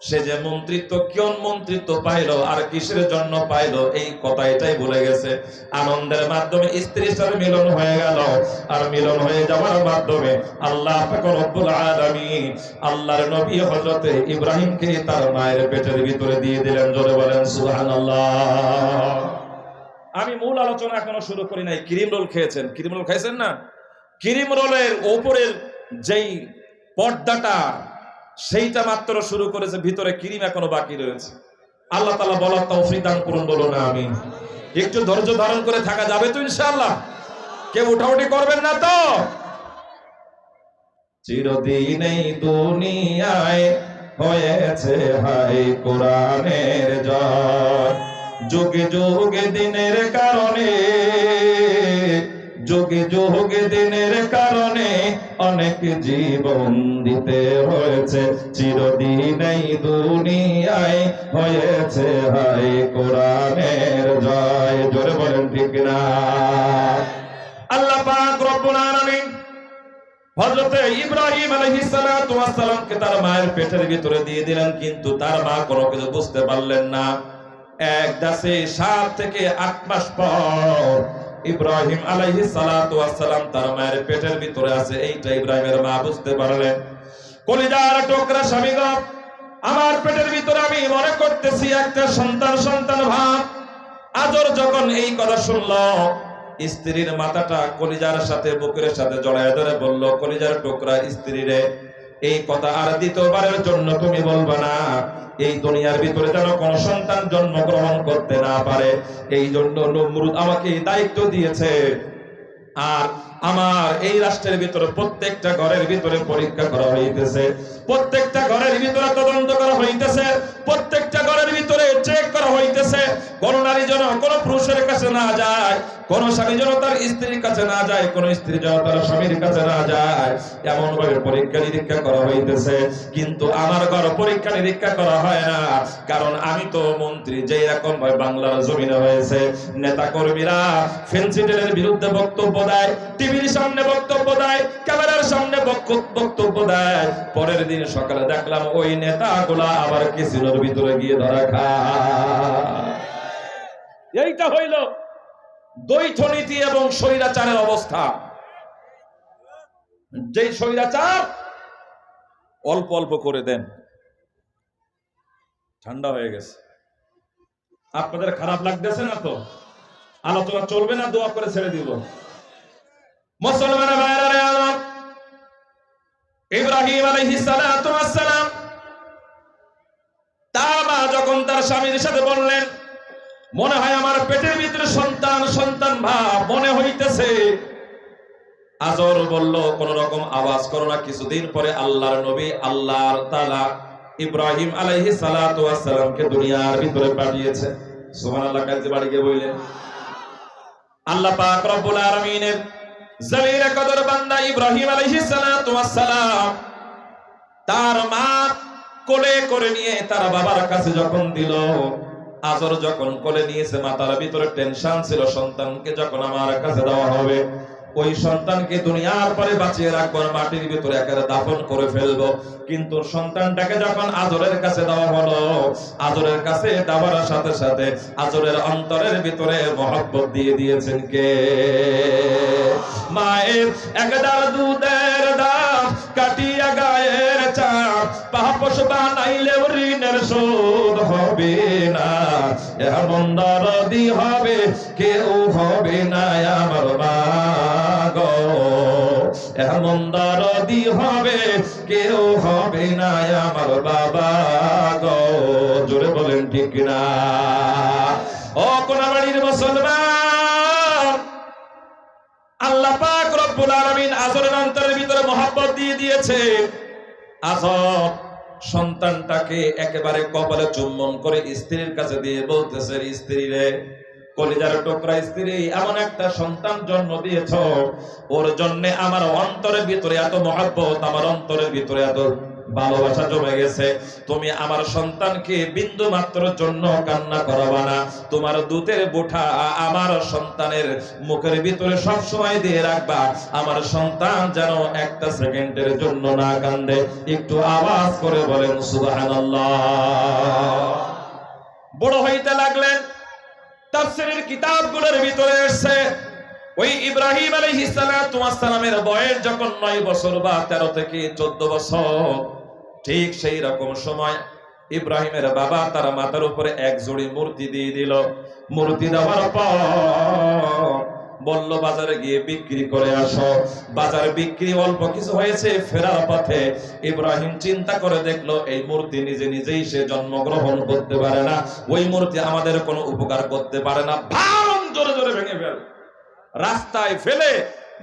সে যে মন্ত্রিত্ব, কোন মন্ত্রিত্ব পাইলো আর কিসের জন্য পাইলো এই কথা এটাই ভুলে গেছে। আনন্দের মাধ্যমে স্ত্রীর সাথে মিলন হয়ে গেল, আর মিলন হয়ে যাওয়ার মাধ্যমে আল্লাহ পাক রব্বুল আলামিন আল্লাহর নবী হযরতে ইব্রাহিমকে তার মায়ের পেটের ভিতরে দিয়ে দিলেন। জোরে বলেন সুবহানাল্লাহ। আমি মূল আলোচনা এখনো শুরু করি নাই। ক্রিম রোল খেয়েছেন? ক্রিম রোল খাইছেন না? ক্রিম রোলের উপরের যেই পর্দাটা সেইটা মাত্র শুরু করেছে, ভিতরে ক্রিম এখনো বাকি রয়েছে। আল্লাহ তাআলা বলার তৌফিক দান করুন, বলো না আমিন। একটু ধৈর্য ধারণ করে থাকা যাবে তো ইনশাআল্লাহ? কেউ উঠাউঠি করবেন না তো? চিরদিন এই দুনিয়ায় হয়েছে হাই কোরআনের জয়, যুগে যুগে দিনের কারণে, যুগে যুগে দিনের কারণে অনেক জীবন দিতে হয়েছে। চিরদিন এই দুনিয়ায় হয়েছে হাই কোরআনের জয়। জোরে বলেন ঠিক না? আল্লাহ পাক রব্বুল আলামিন হযরতে ইব্রাহিম আলাইহিস সালাতু ওয়াস সালামকে তার মায়ের পেটের ভিতরে দিয়ে দিলেন, কিন্তু তার মা কোনো কিছু বুঝতে পারলেন না। এক দাসে 7 থেকে 8 মাস পর ইব্রাহিম আলাইহিস সালাতু ওয়াস সালাম তার মায়ের পেটের ভিতরে আছে, এইটা ইব্রাহিমের মা বুঝতে পারলেন। কলিজার টুকরা স্বামী গো, আমার পেটের ভিতরে আমি মনে করতেছি একটা সন্তান সন্তান ভাব। আজর যখন এই কথা শুনলো, স্ত্রীর মাথাটা কলিজার সাথে বুকের সাথে জড়ায় ধরে বলল, কলিজার টুকরা স্ত্রী রে, এই কথা আর দ্বিতীয়বারের জন্য তুমি বলবা না। এই দুনিয়ার ভিতরে যেন কোনো সন্তান জন্মগ্রহণ করতে না পারে, এই জন্য নমরুদ আমাকে দায়িত্ব দিয়েছে। আর আমার এই রাষ্ট্রের ভিতরে প্রত্যেকটা ঘরের ভিতরে পরীক্ষা করা হইতেছে, প্রত্যেকটা ঘরের ভিতরে তদন্ত করা হইতেছে, প্রত্যেকটা ঘরের ভিতরে চেক করা হইতেছে। কোন নারী যেন কোন পুরুষের কাছে না যায়, কোন স্বামী যেন তার স্ত্রীর কাছে না যায়, কোন স্ত্রী যেন তার স্বামীর কাছে না যায়, এমন ভাবে পরীক্ষা নিরীক্ষা করা হইতেছে। কিন্তু আমার ঘর পরীক্ষা নিরীক্ষা করা হয় না, কারণ আমি তো মন্ত্রী। যেই রকম ভাবে বাংলার জমিনে হয়েছে, নেতা কর্মীরা ফেন্সিডিলের বিরুদ্ধে বক্তব্য দেয়, টিভির সামনে বক্তব্য দেয়, ক্যামেরার সামনে বক্তব্য দেয়, পরের দিন সকালে দেখলাম ওই নেতাগুলা আবার ক্যাসিনোর ভিতরে গিয়ে ধরা খায়। এইটা হইল দ্বৈত নীতি এবং স্বৈরাচারের অবস্থা। যেই স্বৈরাচার অল্প অল্প করে দেন, ঠান্ডা হয়ে গেছে। আপনাদের খারাপ লাগতেছে না তো? আলোচনা চলবে না, দোয়া করে ছেড়ে দিব। মুসলমান ভাইরা রে আমার, ইব্রাহিম আলাইহিস সালাতু ওয়াস সালাম তার মা যখন তার স্বামীর সাথে বললেন, মনে হয় আমার পেটের ভিতরে সন্তান সন্তান ভাব মনে হইতেছে। আজর বলল, কোন রকম আওয়াজ করো না। কিছুদিন পরে আল্লাহর নবী আল্লাহ তাআলা ইব্রাহিম আলাইহিস সালাতু ওয়াস সালামকে দুনিয়ার ভিতরে পাঠিয়েছে। সুবহানাল্লাহ। কাজে বাড়ি গিয়ে বললেন, আল্লাহ পাক রব্বুল আলামিনের জলিল কদর বান্দা ইব্রাহিম আলাইহিস সালাতু ওয়াস সালাম তার মা কোলে করে নিয়ে তার বাবার কাছে যখন দিল, আজর যখন কোলে নিয়েছে, মাথার ভিতরে টেনশন ছিল, সন্তানকে যখন আমার কাছে দেওয়া হবে, ওই সন্তানকে দুনিয়ার পরে বাঁচিয়ে রাখবো, মাটির ভিতরে একেবারে দাফন করে ফেলবো। কিন্তু সন্তানটাকে যখন আজরের কাছে দেওয়া হলো, আজরের কাছে দেওয়ার সাথে সাথে আজরের অন্তরের ভিতরে মহব্বত দিয়ে দিয়েছেন কে? মায়ের একদার দুধের দাম কাটিয়া গায়ের চাপ, পাপস বানাইলে ঋণের শোধ হবে না। এমন দরদি হবে কেউ হবে না আমার মা গো, এমন দরদি হবে কেউ হবে না আমার বাবা গো। জোরে বলেন ঠিক না? ও কোনাবাড়ির মুসলমান, আল্লাহ পাক রব্বুল আলামিন আজরের অন্তরের ভিতরে মহব্বত দিয়ে দিয়েছে। আজর সন্তানটাকে একেবারে কপালে চুম্বন করে স্ত্রীর কাছে দিয়ে বলতেছে, স্ত্রী রে, কলিজার টুকরা স্ত্রী, এমন একটা সন্তান জন্ম দিয়েছ, ওর জন্য আমার অন্তরের ভিতরে এত মহব্বত, আমার অন্তরের ভিতরে এত ভালোবাসা জমে গেছে। তুমি আমার সন্তানকে বিন্দু মাত্র জন্য কান্না করাবা না। তোমার দুধের বুঠা আমার সন্তানের মুখের ভিতরে সব সময় দিয়ে রাখবা। আমার সন্তান যেন একটা সেকেন্ডের জন্য না কান্দে। একটু আওয়াজ করে বলেন সুবহানাল্লাহ। বড় হইতে লাগলেন, তাফসীরের কিতাবগুলোর ভিতরে এসেছে ওই ইব্রাহিম আলাইহিস সালাতু ওয়াস সালামের বয়স যখন 9 বছর বা 13 থেকে 14 বছর, ঠিক সেই রকম সময় ইব্রাহিমের বাবা তার মাথার উপরে এক জোড়ি মূর্তি দিয়ে দিল। মূর্তি দেওয়ার পর বলল, বাজারে গিয়ে বিক্রি করে আসো। বাজারে বিক্রি অল্প কিছু হয়েছে, ফেরার পথে ইব্রাহিম চিন্তা করে দেখলো, এই মূর্তি নিজে নিজেই সে জন্মগ্রহণ করতে পারে না, ওই মূর্তি আমাদের কোনো উপকার করতে পারে না। ভাঙ জোরে জোরে ভেঙে ফেল, রাস্তায় ফেলে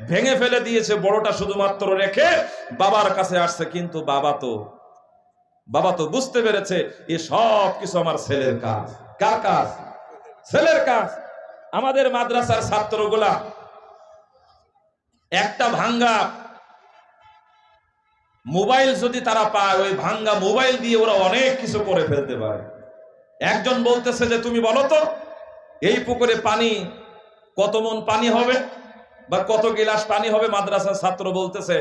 ভেঙে ফেলে দিয়েছে। বড়টা শুধুমাত্র রেখে বাবার কাছে আসছে, কিন্তু বাবা তো বুঝতে পেরেছে এ সব কিছু আমার ছেলের কাজ। কার কাজ? ছেলের কাজ। আমাদের মাদ্রাসার ছাত্রগুলা একটা ভাঙ্গা মোবাইল যদি তারা পায়, ওই ভাঙ্গা মোবাইল দিয়ে ওরা অনেক কিছু করে ফেলতে পারে। একজন বলতেছে যে তুমি বলো তো এই পুকুরে পানি কত মন পানি হবে বা কত গিলাস পানি হবে? মাদ্রাসার ছাত্র বলতেছে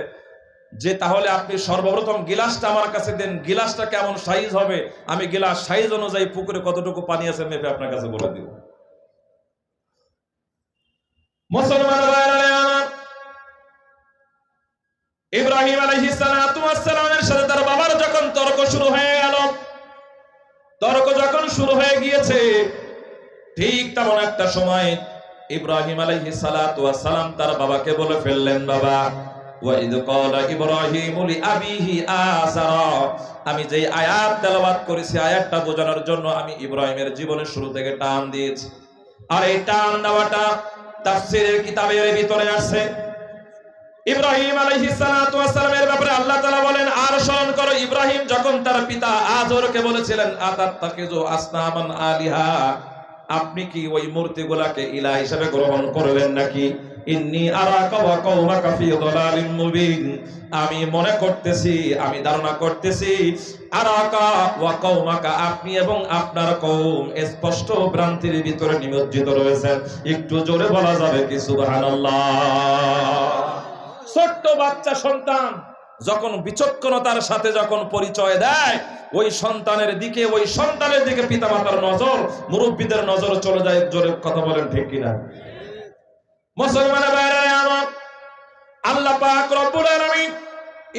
যে তাহলে আপনি সর্বপ্রথম গিলাসটা আমার কাছে দেন, গিলাসটা কেমন সাইজ হবে, আমি গিলাস সাইজ অনুযায়ী পুকুরে কতটুকু পানি আছে মেপে আপনার কাছে বলে দিব। মুসলমান ভাইরা আমার, ইব্রাহিম আলাইহিস সালাতু ওয়াস সালামের সাথে তার বাবার যখন তর্ক শুরু হয়ে গেল, তর্ক যখন শুরু হয়ে গিয়েছে, ঠিক তেমন একটা সময় ইব্রাহিম আলাইহিস সালাতু ওয়াস সালাম তার বাবাকে বলে ফেললেন, বাবা, ওয়াইদ ক্বালা ইব্রাহিমু লিআবিহি আযারা। আমি যেই আয়াত তেলাওয়াত করেছি, আয়াতটা বোঝানোর জন্য আমি ইব্রাহিমের জীবনের শুরু থেকে টান দিয়েছি। আর এই টান দেওয়াটা তাফসীরের কিতাবের ভিতরে আছে। ইব্রাহিম আলাইহিস সালাতু ওয়াস সালামের ব্যাপারে আল্লাহ তাআলা বলেন, আর স্মরণ করো ইব্রাহিম যখন তার পিতা আযরকে বলেছিলেন, আতাত্তাকিযু আসনামান আলিহা, আপনি কি ওই মূর্তিগুলাকে ইলাহ হিসেবে গ্রহণ করবেন নাকি? ইন্নী আরাকা ওয়া কওমাকা ফি যালালিম মুবিন, আমি মনে করতেছি, আমি ধারণা করতেছি, আরাকা ওয়া কওমাকা, আপনি এবং আপনার কওম স্পষ্ট ভ্রান্তির ভিতরে নিমজ্জিত রয়েছেন। একটু জোরে বলা যাবে কি সুবহানাল্লাহ? ছোট্ট বাচ্চা সন্তান যখন বিচক্ষণতার সাথে যখন পরিচয় দেয়, ওই সন্তানের দিকে পিতামাতার নজর, মুরব্বীদের নজর চলে যায়। জোরে কথা বলেন ঠিক কিনা? মুসলমানের ভাইরা আমার, আল্লাহ পাক রব্বুল আলামিন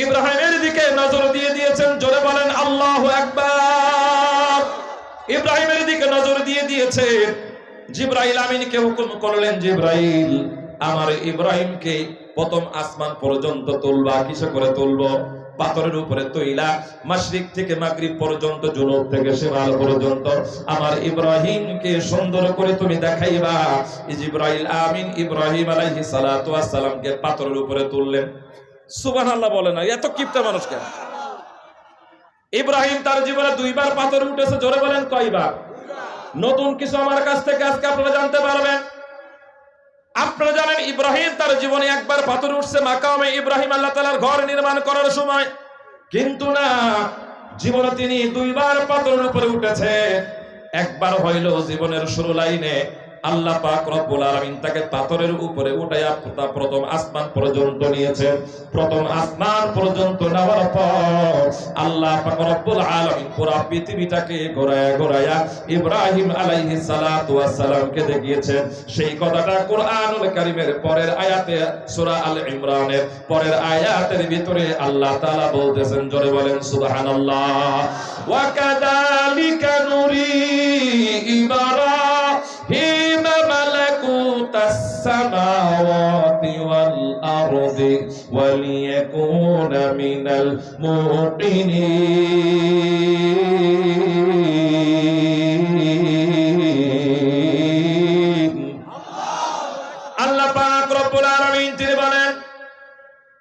ইব্রাহিমের দিকে নজর দিয়ে দিয়েছেন। জোরে বলেন আল্লাহু আকবার। ইব্রাহিমের দিকে নজর দিয়ে দিয়েছে। জিবরাইল আমিনকে হুকুম করলেন, জিবরাইল, আমার ইব্রাহিমকে প্রথম আসমান পর্যন্ত তুলবা। কিসে করে তুলবো? পাথরের উপরে তৈলা, মাশরিক থেকে মাগরিব পর্যন্ত, জুনুব থেকে শিমাল পর্যন্ত আমার ইব্রাহিমকে সুন্দর করে তুমি দেখাইবা। জিবরাইল আমিন ইব্রাহিম আলাইহিস সালাতু ওয়াস সালামকে পাথরের উপরে তুললেন। সুবহানাল্লাহ বলে না, এত কিপটা মানুষ কেন? ইব্রাহিম তার জীবনে 2 বার পাথরে উঠেছে। জোরে বলেন কয়বার? নতুন কিছু আমার কাছ থেকে আজকে আপনারা জানতে পারবেন। আপনারা জানেন ইব্রাহিম তার জীবনে একবার পাথর উঠছে মাকামে ইব্রাহিম, আল্লাহ তাআলার ঘর নির্মাণ করার সময়। কিন্তু না, জীবনে তিনি 2 বার পাথরের উপরে উঠেছে। একবার হইল জীবনের শুরু লাইনে, আল্লাহ পাক রব্বুল আলামিন তাকে পাথরের উপরে উঠাইয়া প্রথম আসমান পর্যন্ত নিয়েছেন। প্রথম আসমান পর্যন্ত নেওয়ার পর আল্লাহ পাক রব্বুল আলামিন পুরো পৃথিবীটাকে ঘোরায়া ইব্রাহিম আলাইহিস সালাতু ওয়াস সালামকে দেখিয়েছেন। সেই কথাটা কোরআনুল কারীমের পরের আয়াতে সূরা আল ইমরানের পরের আয়াতের ভিতরে আল্লাহ তাআলা বলতেছেন, জোরে বলেন সুবহানাল্লাহ। ওয়া কাযালিকা নুরি ইব্রাহিম মালাকুতাস সামাওয়াতি ওয়াল আরদি ওয়ালিয়াকুনা মিনাল মুকিনিন। আল্লাহ পাক রব্বুল আলামিন তিনি বলেন,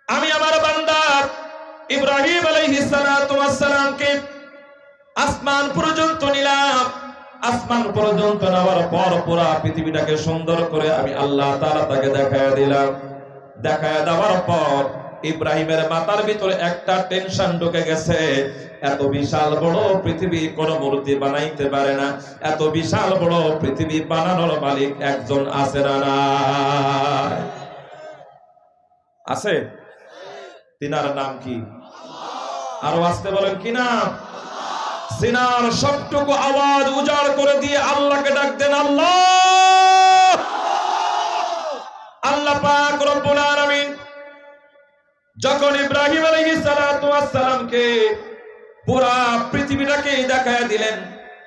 আমি আমার বান্দা ইব্রাহিম আলাইহিস সালাতু ওয়াস সালামকে আসমান পর্যন্ত নিলাম। আসমান পর্যন্ত নেওয়ার পর পুরা পৃথিবীটাকে সুন্দর করে আমি আল্লাহ তাআলা তাকে দেখায়া দিলাম। দেখায়া দেওয়ার পর ইব্রাহিমের মাথার ভিতরে একটা টেনশন ঢুকে গেছে, এত বিশাল বড় পৃথিবী কোন মূর্তি বানাইতে পারে না। এত বিশাল বড় পৃথিবী বানানোর মালিক একজন আছে না নাই? আছে। তিনার নাম কি? আরো আসতে বলেন কি নাম? সিনার সবটুকু আওয়াজ উজাড় করে দিয়ে আল্লাহকে ডাক দেন, আল্লাহ। আল্লাহ পাক রব্বুল আলামিন যখন ইব্রাহিম আলাইহিস সালাতু ওয়াস সালামকে পুরা পৃথিবীটাকে দেখায়া দিলেন,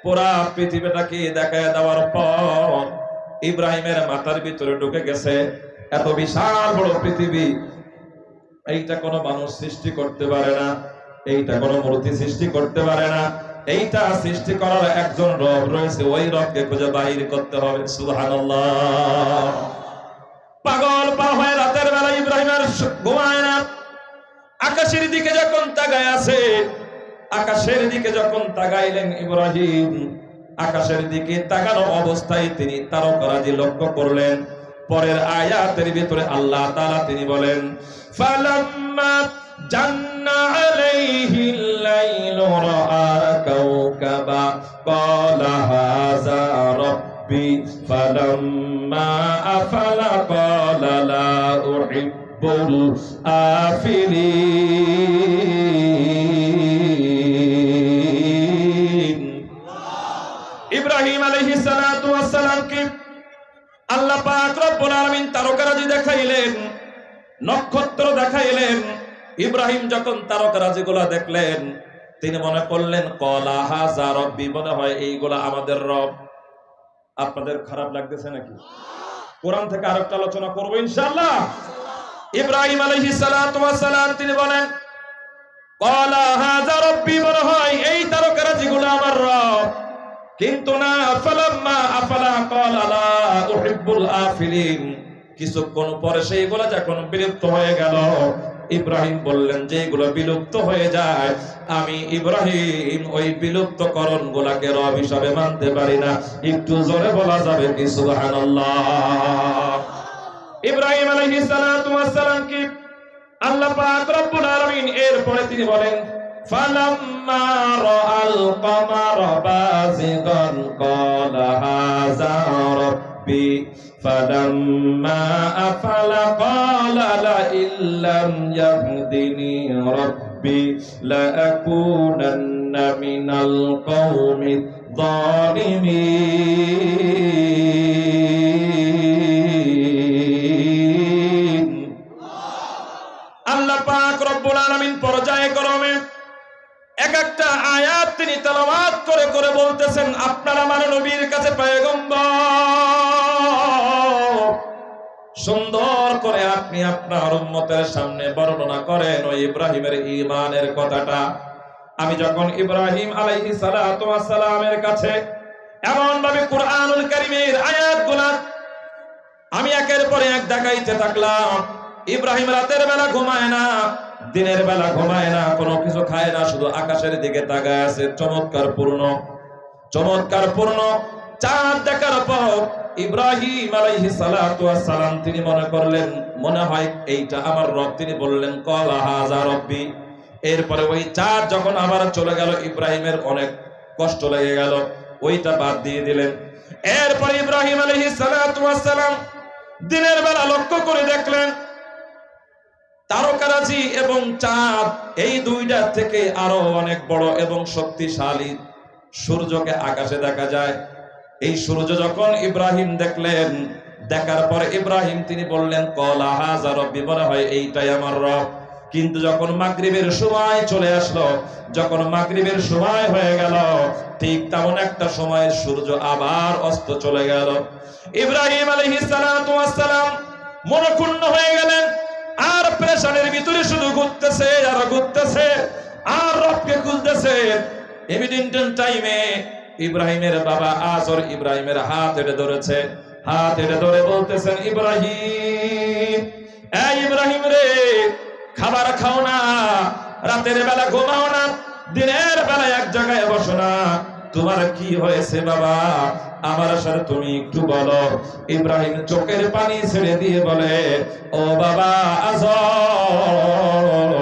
পুরা পৃথিবীটাকে দেখায়া দেওয়ার পর ইব্রাহিমের মাথার ভিতরে ঢুকে গেছে, এত বিশাল বড় পৃথিবী এইটা কোনো মানুষ সৃষ্টি করতে পারে না, এইটা কোনো মূর্তি সৃষ্টি করতে পারে না। এইটা সৃষ্টি করার একজন রব রয়েছে, ওই রবকে খুঁজে বাইর করতে হবে। সুবহানাল্লাহ। পাগল পা হয়ে রাতের বেলা ইব্রাহিম আর ঘুমায় না। আকাশের দিকে যখন তাকায় আছে, আকাশের দিকে যখন তাকাইলেন ইব্রাহিম, আকাশের দিকে তাকানো অবস্থায় তিনি তারকারাজি লক্ষ্য করলেন। পরের আয়াতের ভিতরে আল্লাহ তাআলা তিনি বলেন, ফালাম্মা জান্না আলাইহিল লাইলু রাআ কাওকাবা ক্বালা হাযা রাব্বি ফালাম্মা আফালা ক্বালা লা উহিব্বুল আফিলিন। ইব্রাহিম আলাইহিস সালাতু ওয়াস সালামকে আল্লাহ পাক রব্বুল আলামিন তারকারাজি দেখাইলেন, নক্ষত্র দেখাইলেন। ইব্রাহিম যখন তারকারাজিগুলা দেখলেন, তিনি মনে করলেন ক্বালা হাযা রাব্বি, মনে হয় এইগুলা আমাদের রব। আপনাদের খারাপ লাগতেছে নাকি? কোরআন থেকে আরেকটা আলোচনা করব ইনশাআল্লাহ। ইব্রাহিম আলাইহিস সালাতু ওয়াস সালাম তিনি বলেন ক্বালা হাযা রাব্বি, মনে হয় এই তারকারাজিগুলা আমার রব। কিন্তু না, ফালাম্মা আফালা ক্বালা লা উহিব্বুল আফিলিন। কিছুক্ষণ পরে সেইগুলা যখন বিলুপ্ত হয়ে গেল, ইব্রাহিম বললেন যে এগুলো বিলুপ্ত হয়ে যায়, আমি ইব্রাহিম ওই বিলুপ্তকরণ গুলাকে রব হিসাবে মানতে পারি না। একটু জোরে বলা যাবে কি সুবহানাল্লাহ। ইব্রাহিম আলাইহিস সালাতু ওয়াস সালাম কি আল্লাহ পাক রব্বুল আলামিন এরপরে তিনি বলেন, ফালাম্মা রাআল কমারা বাযিগান ক্বালা হাযা রাব্বি ফালাম্মা আফালা ক্বালা লা ইল্লাম ইয়াহদিনি রাব্বি লাআকুনান্না মিনাল কওমিয যালিমিন। আল্লাহ পাক রব্বুল আলামিন পর্যায়ক্রমে এক একটা আয়াত তিনি তেলাওয়াত করে করে বলতেছেন, আপনারা আমার নবীর কাছে পয়গম্বর, সুন্দর করে আপনি আপনার উম্মতের সামনে বর্ণনা করেন ওই ইব্রাহিমের ঈমানের কথাটা। আমি যখন ইব্রাহিম আলাইহিস সালাতু ওয়াস সালামের কাছে এমন ভাবে কুরআনুল কারীমের আয়াতগুলা আমি একের পর এক দেখাইতে থাকলাম। ইব্রাহিম রাতের বেলা ঘুমায় না, দিনের বেলা ঘুমায় না, কোনো কিছু খায় না, শুধু আকাশের দিকে তাকায় আছে। চমৎকার পূর্ণ চাঁদ দেখার পর ইব্রাহিম আলাইহিস সালাতু ওয়াস সালাম তিনি মনে করলেন, মনে হয় এইটা আমার রব। তিনি বললেন ক্বালা হাযা রাব্বি। এরপরে ওই চাঁদ যখন আবার চলে গেল, ইব্রাহিমের অনেক কষ্ট লেগে গেল, ওইটা বাদ দিয়ে দিলেন। এরপর ইব্রাহিম আলাইহিস সালাতু ওয়াস সালাম দিনের বেলা লক্ষ্য করে দেখলেন তারকারাজি এবং চাঁদ এই দুইটা থেকে আরো অনেক বড় এবং শক্তিশালী সূর্যকে আকাশে দেখা যায়। এই সূর্য যখন ইব্রাহিম দেখলেন, দেখার পরে ইব্রাহিম তিনি বললেন ক্বালা হাযা রাব্বি, মনে হয় এইটাই আমার রব। কিন্তু যখন মাগরিবের সময় চলে আসলো, যখন মাগরিবের সময় হয়ে গেল, ঠিক তেমন একটা সময় সূর্য আবার অস্ত চলে গেল। ইব্রাহিম আলাইহিস সালাতু ওয়াস সালাম মনক্ষুণ্ণ হয়ে গেলেন, আর প্রেশানের ভিতরে শুধু ঘুরতেছে আর ঘুরতেছে আর রবকে খুঁজতেছে। এমিডিয়েন্ট টাইমে ইব্রাহিমের বাবা আজর ইব্রাহিমের হাত এড়ে ধরেছে, হাত এড়ে ধরে বলতেছেন ইব্রাহিম, এই ইব্রাহিম রে, খাবার খাও না, রাতের বেলা ঘুমাও না, দিনের বেলা এক জায়গায় বসো না, তোমার কি হয়েছে বাবা, আমার সাথে তুমি একটু বলো। ইব্রাহিম চোখের পানি ছেড়ে দিয়ে বলে, ও বাবা আজর,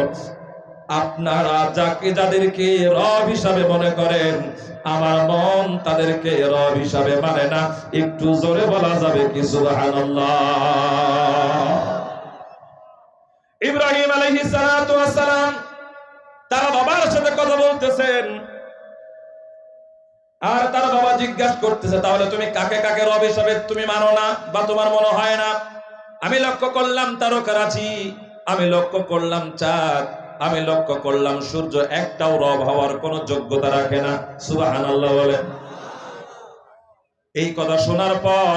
আপনারা যাদেরকে রব হিসাবে মনে করেন, আমার মন তাদেরকে রব হিসাবে মানে না। একটু জোরে বলা যাবে কি সুবহানাল্লাহ? ইব্রাহিম আলাইহিস সালাতু ওয়াস সালাম তার বাবার সাথে কথা বলতেছেন, আর তার বাবা জিজ্ঞাসা করতেছে, তাহলে তুমি কাকে কাকে রব হিসাবে তুমি মানো না বা তোমার মনে হয় না? আমি লক্ষ্য করলাম তারকারাজি, আমি লক্ষ্য করলাম চাঁদ, আমি লক্ষ্য করলাম সূর্য, একটাও রব হওয়ার কোন যোগ্যতা রাখে না। সুবহানাল্লাহ বলেন। এই কথা শোনার পর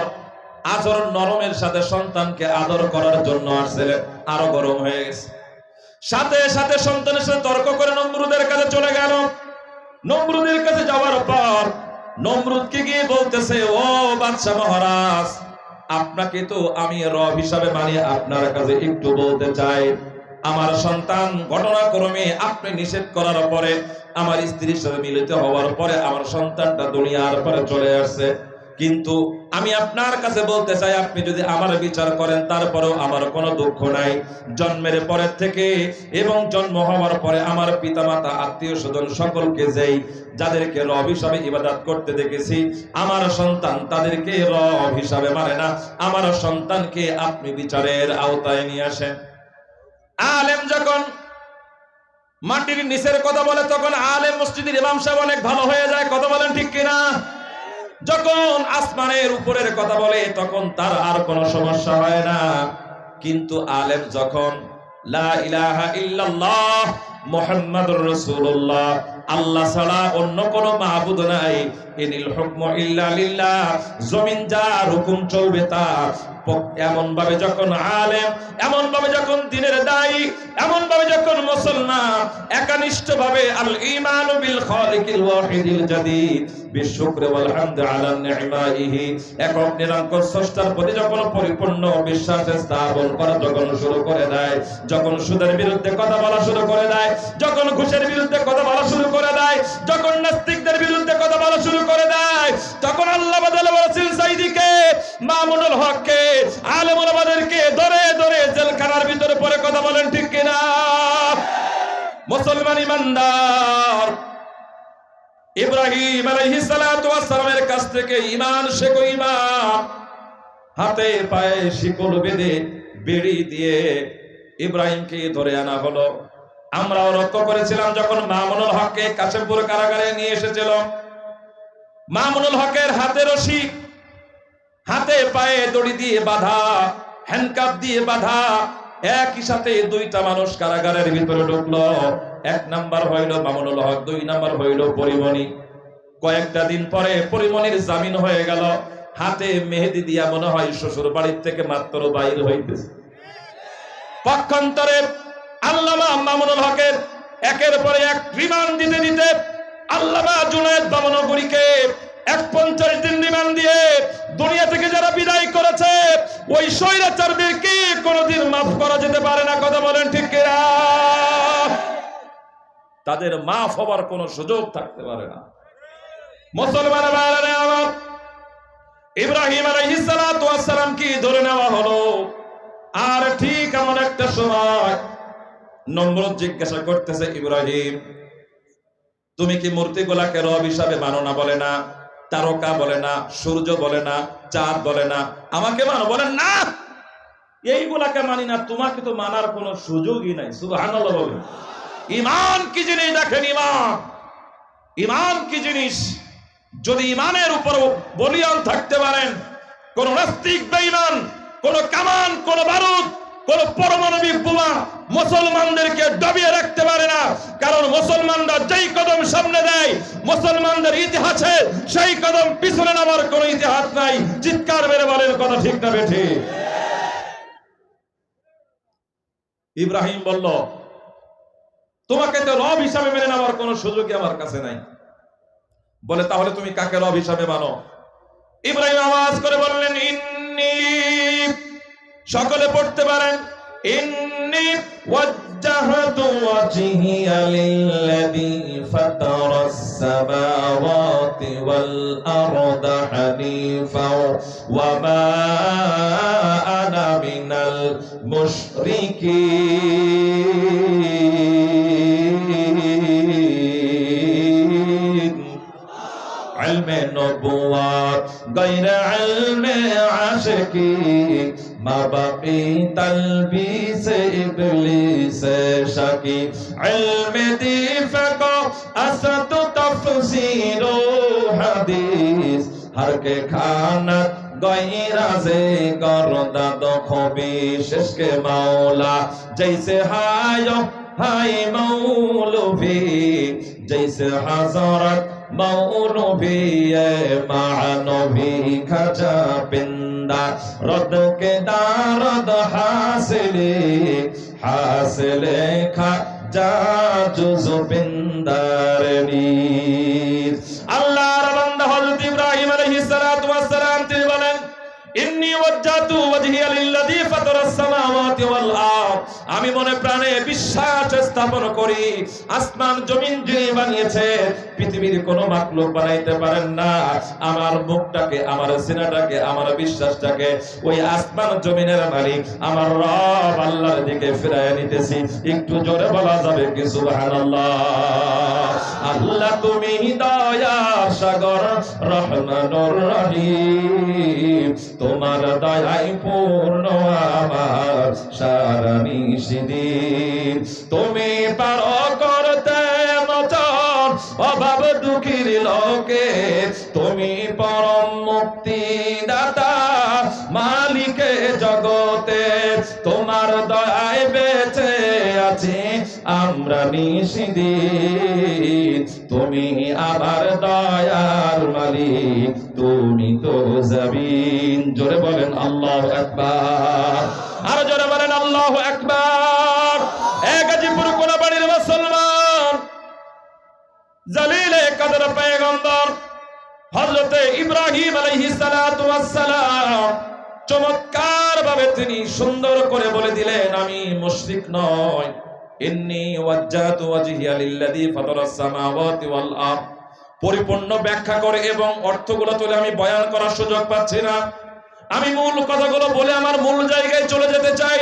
আজর নরমের সাথে সন্তানকে আদর করার জন্য আসছিলেন, আরো গরম হয়ে গেছে। সাথে সাথে সন্তানের সাথে তর্ক করে নমরুদের কাছে চলে গেল। নমরুদের কাছে যাওয়ার পর নমরুদকে গিয়ে বলতেছে, ও বাদশা মহারাজ, আপনাকে তো আমি রব হিসাবে মানি, আপনার কাছে একটু বলতে চাই, আমার সন্তান ঘটনাক্রমে আপনি নিষেধ করার পরে, আমার স্ত্রীর সাথে মিলিত হওয়ার পরে আমার সন্তানটা দুনিয়ার পরে চলে আসছে। কিন্তু আমি আপনার কাছে বলতে চাই, আপনি যদি আমার বিচার করেন তারপরেও আমার কোনো দুঃখ নাই। জন্মের পরের থেকে এবং জন্ম হওয়ার পরে আমার পিতামাতা আত্মীয় স্বজন সকলকে যাদেরকে রব হিসাবে ইবাদত করতে দেখেছি, আমার সন্তান তাদেরকে রব হিসাবে মানে না। আমার সন্তানকে আপনি বিচারের আওতায় নিয়ে আসেন। আলেম যখন মাটির নিচের কথা বলে তখন আলেম মসজিদের ইমাম সাহেব অনেক ভালো হয়ে যায়, কথা বলেন ঠিক কিনা? যখন আসমানের উপরের কথা বলে তখন তার আর কোনো সমস্যা হয় না। কিন্তু আলেম যখন লা ইলাহা ইল্লাল্লাহ মুহাম্মাদুর রাসূলুল্লাহ, আল্লাহ ছাড়া অন্য কোনো মাবুদ নাই, ইনিল হুকমু ইল্লা লিল্লাহ, জমিন যার হুকুম চলবে তার, এমন ভাবে যখন আলেম, এমন ভাবে যখন দিনের দায়ী, এমন ভাবে যখন মুসলমান একনিষ্ঠ ভাবে আল ঈমানু বিল খালিকিল ওয়াহিদিল জাদীদ বিশুকরি ওয়াল হামদ আলা নি'মাইহি, একক নিরঙ্কুশ স্রষ্টার প্রতি যখন পরিপূর্ণ বিশ্বাস স্থাপন করা যখন শুরু করে দেয়, যখন সুদের বিরুদ্ধে কথা বলা শুরু করে দেয়, যখন ঘুষের বিরুদ্ধে কথা বলা শুরু করে দেয়, যখন নাস্তিকদের বিরুদ্ধে কথা বলা শুরু করে দেয়, তখন আল্লাহ বদলে বলেছেন সাইদিকে, মামুনুল হককে, আলেম ওলামাদেরকে ধরে ধরে জেলখানার ভিতরে পরে, কথা বলেন ঠিক কিনা? মুসলমান ইমানদার ইব্রাহিম আলাইহিস সালাতু ওয়াস সালামের কাছ থেকে ঈমান শেখো, ঈমান। হাতে পায়ে শিকল বেঁধে বেড়ি দিয়ে ইব্রাহিমকে ধরে আনা হলো। আমরাও লক্ষ্য করেছিলাম যখন মামুনুল হককে কাশেমপুর কারাগারে নিয়ে এসেছিল, মামুনুল হকের হাতে রশি, হাতে পায়ে দড়ি দিয়ে বাঁধা, হ্যান্ডকাপ দিয়ে বাঁধা, একই সাথে দুইটা মানুষ কারাগারের ভিতরে ঢুকলো। এক নাম্বার হইল মামুনুল হক, দুই নাম্বার হইল পরিমণি। কয়েকটা দিন পরে পরিমণির জামিন হয়ে গেল। হাতে মেহেদি দিয়া মনে হয় শ্বশুর বাড়ির থেকে মাত্র বাইর হইতেছে। পক্ষান্তরে আল্লামা মামুনুল হকের একের পরে এক রিমান্ড দিতে দিতে আল্লামা জুনায়েদ বামনগরীকে 51 দিন রিমান্ড দিয়ে দুনিয়া থেকে যারা বিদায় করেছে, ওই স্বৈরাচারদেরকে কোনোদিন মাফ করা যেতে পারে না, কথা বলেন ঠিক কিনা? তাদের মাফ হবার কোনো সুযোগ থাকতে পারে না। মুসলমান ভাইরা আমার, ইব্রাহিম আলাইহিস সালাতু ওয়াস সালাম কি ধরে নেওয়া হলো। আর ঠিক এমন একটা সময় নমরুদ জিজ্ঞাসা করতেছে, ইব্রাহিম তুমি কি মূর্তিগুলাকে রব হিসাবে মানো না? বলে না। তারকা বলে না, সূর্য বলে না, চাঁদ বলে না, আমাকে মানো, বলেন না এইগুলাকে মানি না, তোমাকে তো মানার কোনো সুযোগই নাই। সুবহানাল্লাহ বলেন। ঈমান কি জিনিস দেখেন, ঈমান কি জিনিস। যদি ঈমানের উপর বলিয়ান থাকতে পারেন, কোন নাস্তিক বেঈমান, কোন কামান, কোন বারুদ, কোন পারমাণবিক বোমা মুসলমানদেরকে দবিয়ে রাখতে পারে না। কারণ মুসলমানরা যেই কদম সামনে দেয়, মুসলমানদের ইতিহাসে সেই কদম পিছনে নামার কোনো ইতিহাস নাই। চিৎকার মেরে বলেন কথা ঠিক না বেঠি? ইব্রাহিম বলল, তোমাকে তো রব হিসাবে মেনে নেওয়ার কোনো সুযোগই আমার কাছে নাই। বলে তাহলে তুমি কাকে রব হিসাবে মানো? ইব্রাহিম আওয়াজ করে বললেন, ইন্নী, সকলে পড়তে পারেন, ইন্নী ওয়াজ্জাহতু ওয়াজহিয়া লিল্লাযী ফাতারাস সামাওয়াতি ওয়াল আরদা হানিফা ওয়া মা আনা মিনাল মুশরিকিন। ইলমে নবুওয়াত গায়রে ইলমে আশিকি, মাবাকি তালবিস ইবলিস শাকি, ইলমে দিফক আসত তাফসীর হাদিস, হর কে খানাত গয়রাজে গরদাদ খবি, শেষকে মাওলা জৈসে হায় হাই মৌলভি, জৈসে হযরত মৌলভি মানভি, খাজা পিন্দা রদ কে দারদ হাসিলে, হাসিলে খাজা জুজ পিন্দারনি। আল্লাহর বান্দা হযরত ইব্রাহিম আলাইহিস সালাতু ওয়াস সালাম তিনি বলেন, ইন্নী ওয়াজ্জাতু ওয়াজহিয়া লিল্লাযী ফাতারাস সামাওয়াতি ওয়াল আরদ, আমি মনে প্রাণে বিশ্বাস স্থাপন করি, আসমান জমিন যিনি বানিয়েছে, পৃথিবীর কোন মাখলুক বানাইতে পারেন না। আমার মুখটাকে, আমার সিনাটাকে, আমার বিশ্বাসটাকে ওই আসমান জমিনের মালিক আমার রব আল্লাহর দিকে ফিরায় নিতেছি। একটু জোরে বলা যাবে কি সুবহানাল্লাহ? আল্লাহ তুমি দয়া সাগর রহমানুর রহিম, তোমার দয়ায় পূর্ণ আমার সারা নিশিদিন। তুমি পারো করতে মোচন অভাব দুঃখীর লোকে, তুমি পরম মুক্তি দাতা মালিকে জগতে, তোমার দয়ায় বেঁচে আছি আমরা নিশিদিন। তুমি আমার দয়ার মালিক, তুমি তো জমিন। জোরে বলেন আল্লাহু আকবার, আর জোরে বলেন আল্লাহু আকবার। গাজীপুর কোনাবাড়ির মুসলমান, জালিলে কদর পয়গম্বর হযরতে ইব্রাহিম আলাইহিস সালাতু ওয়াস সালাম চমৎকার ভাবে তিনি সুন্দর করে বলে দিলেন, আমি মুশরিক নয়। ইন্নী ওয়াজ্জাতু ওয়াজহিয়া লিল্লাযী ফাতারাস সামাওয়াতি ওয়াল আরদ পরিপূর্ণ ব্যাখ্যা করে এবং অর্থগুলো তুলে আমি বয়ান করার সুযোগ পাচ্ছি না। আমি মূল কথাগুলো বলে আমার মূল জায়গায় চলে যেতে চাই।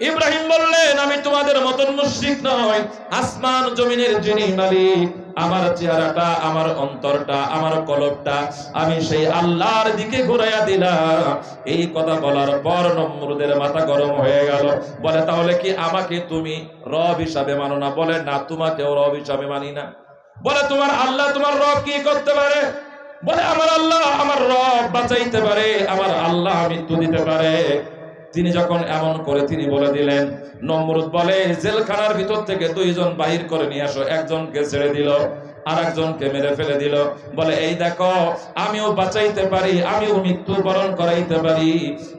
ইব্রাহিম বললেন, আমি তোমাদের মতন মুশরিক নয়, আসমান জমিনের যিনি মালিক, আমার চেহারাটা, আমার অন্তরটা, আমার কলবটা আমি সেই আল্লাহর দিকে ঘুরাইয়া দিলাম। এই কথা বলার পর নমরুদের মাথা গরম হয়ে গেল। বলে তাহলে কি আমাকে তুমি রব হিসাবে মানো না? বলে না, তোমাকেও রব হিসাবে মানি না। বলে তোমার আল্লাহ, তোমার রব কি করতে পারে? বলে আমার আল্লাহ, আমার রব বাঁচাইতে পারে, আমার আল্লাহ মৃত্যু দিতে পারে। তিনি যখন এমন করে তিনি বলে দিলেন, নমরুদ বলে জেলখানার ভিতর থেকে দুইজন বাহির করে নিয়ে আসো। একজনকে ছেড়ে দিল, আর একজনকে মেরে ফেলে দিল। বলে এই দেখো, আমিও বাঁচাইতে পারি, আমিও মৃত্যু বরণ করাইতে পারি।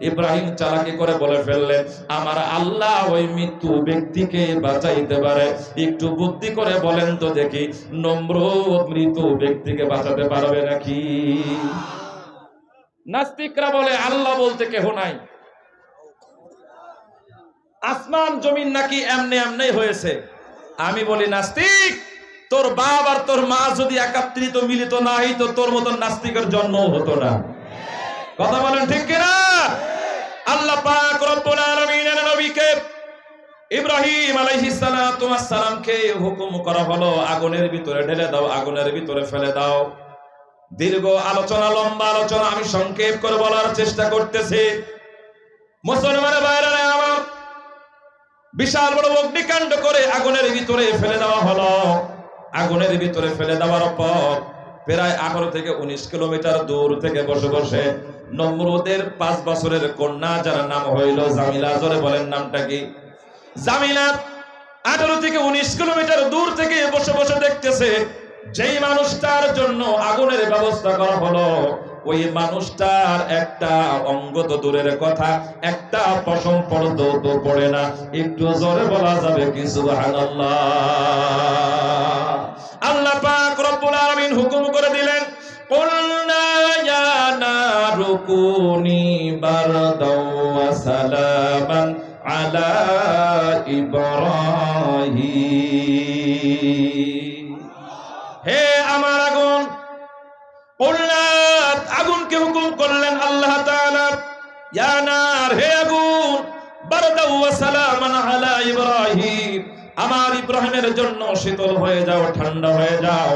ইব্রাহিম চালাকি করে বলে ফেললেন, আমার আল্লাহ ওই মৃত্যু ব্যক্তিকে বাঁচাইতে পারে। একটু বুদ্ধি করে বলেন তো দেখি, নমরুদ মৃত্যু ব্যক্তিকে বাঁচাতে পারবে নাকি? নাস্তিকরা বলে আল্লাহ বলতে কেহ নাই, আসমান জমিন নাকি এমনি এমনি হয়েছে। আমি বলি নাস্তিক, তোর বাপ আর তোর মা যদি একাত্রিত মিলিত না হইতো, তোর মতন নাস্তিকের জন্ম হতো না। কথা বলেন ঠিক কিনা? আল্লাহ পাক রব্বুল আলামিনের নবীকে ইব্রাহিম আলাইহিস সালাতু ওয়াস সালামকে হুকুম করা হলো, আগুনের ভিতরে ঢেলে দাও, আগুনের ভিতরে ফেলে দাও। দীর্ঘ আলোচনা, লম্বা আলোচনা আমি সংক্ষেপ করে বলার চেষ্টা করতেছি। মুসলমানের ভাইরা আমার, বিশাল বড় অগ্নিকাণ্ড করে আগুনের ভিতরে ফেলে দেওয়া হলো। আগুনের ভিতরে ফেলে দেওয়ার পর প্রায় 18 থেকে 19 কিলোমিটার দূর থেকে বসে বসে নমরুদের 5 বছরের কন্যা, যার নাম হইল জামিলা, জোরে বলেন নামটা কি? জামিলা 18 থেকে 19 কিলোমিটার দূর থেকে বসে বসে দেখতেছে যেই মানুষটার জন্য আগুনের ব্যবস্থা করা হলো, ওই মানুষটার একটা অঙ্গ তো দূরের কথা, একটা পশম পর্যন্ত পড়ে না। একটু জোরে বলা যাবে কি সুবহানাল্লাহ? আল্লাহ পাক রব্বুল আলামিন হুকুম করে দিলেন, কুলনা ইয়া নারু কুনি বারদাও ওয়া সালামান আলা ইব্রাহিম। হে আমার আগুন, আগুনকে হুকুম করলেন আল্লাহ তাআলা, ইয়া নার, হে আগুন, বারদাও ওয়া সালামান আলা ইব্রাহিম, আমার ইব্রাহিমের জন্য শীতল হয়ে যাও, ঠান্ডা হয়ে যাও।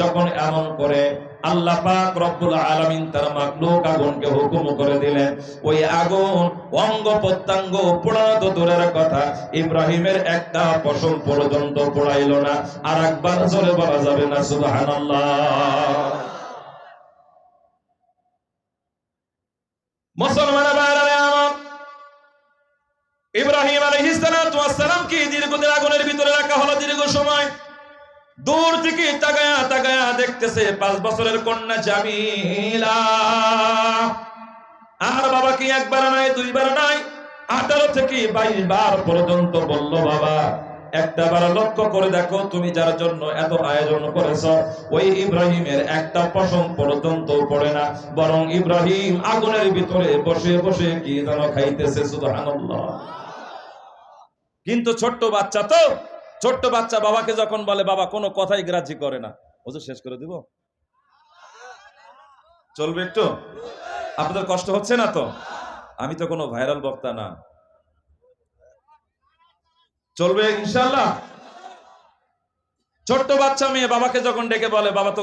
যখন এমন করে আল্লাহ পাক রব্বুল আলামিন তার মাখলুক আগুনকে হুকুম করে দিলেন, ওই আগুন অঙ্গ প্রত্যঙ্গ পোড়ানো তো দূরের কথা, ইব্রাহিমের একটা পশম পর্যন্ত পোড়াইল না। আর একবার জোরে বলা যাবে না সুবহানাল্লাহ? মুসলমানের ভাইরা আমার, ইব্রাহিম আলাইহিস সালাতু ওয়াস সালামকে দীর্ঘদিন আগুনের ভিতরে রাখা হলো। দীর্ঘ সময় দূর থেকে তাকায়া তাকায়া দেখতেছে 5 বছরের কন্যা জামিলা। আর বাবাকে একবার নাই, দুইবার নাই, 18 থেকে 22 বার পর্যন্ত বলল, বাবা একটা বার লক্ষ্য করে দেখো, তুমি যার জন্য এত আয়োজন করেছো, ওই ইব্রাহিমের একটা পশম পর্যন্ত পড়ে না, বরং ইব্রাহিম আগুনের ভিতরে বসে বসে কি যেন খাইতেছে। সুবহানাল্লাহ। কিন্তু ছোট্ট বাচ্চা তো, ছোট্ট বাচ্চা বাবাকে যখন বলে, বাবা কোনো কথাই গ্রাহ্য করে না। হুজুর শেষ করে দিব? চলবে একটু? আপনাদের কষ্ট হচ্ছে না তো? আমি তো কোনো ভাইরাল বক্তা না, চলবে ইনশাআল্লাহ। ছোট্ট বাচ্চা মেয়ে বাবাকে যখন ডেকে বলে, বাবা তো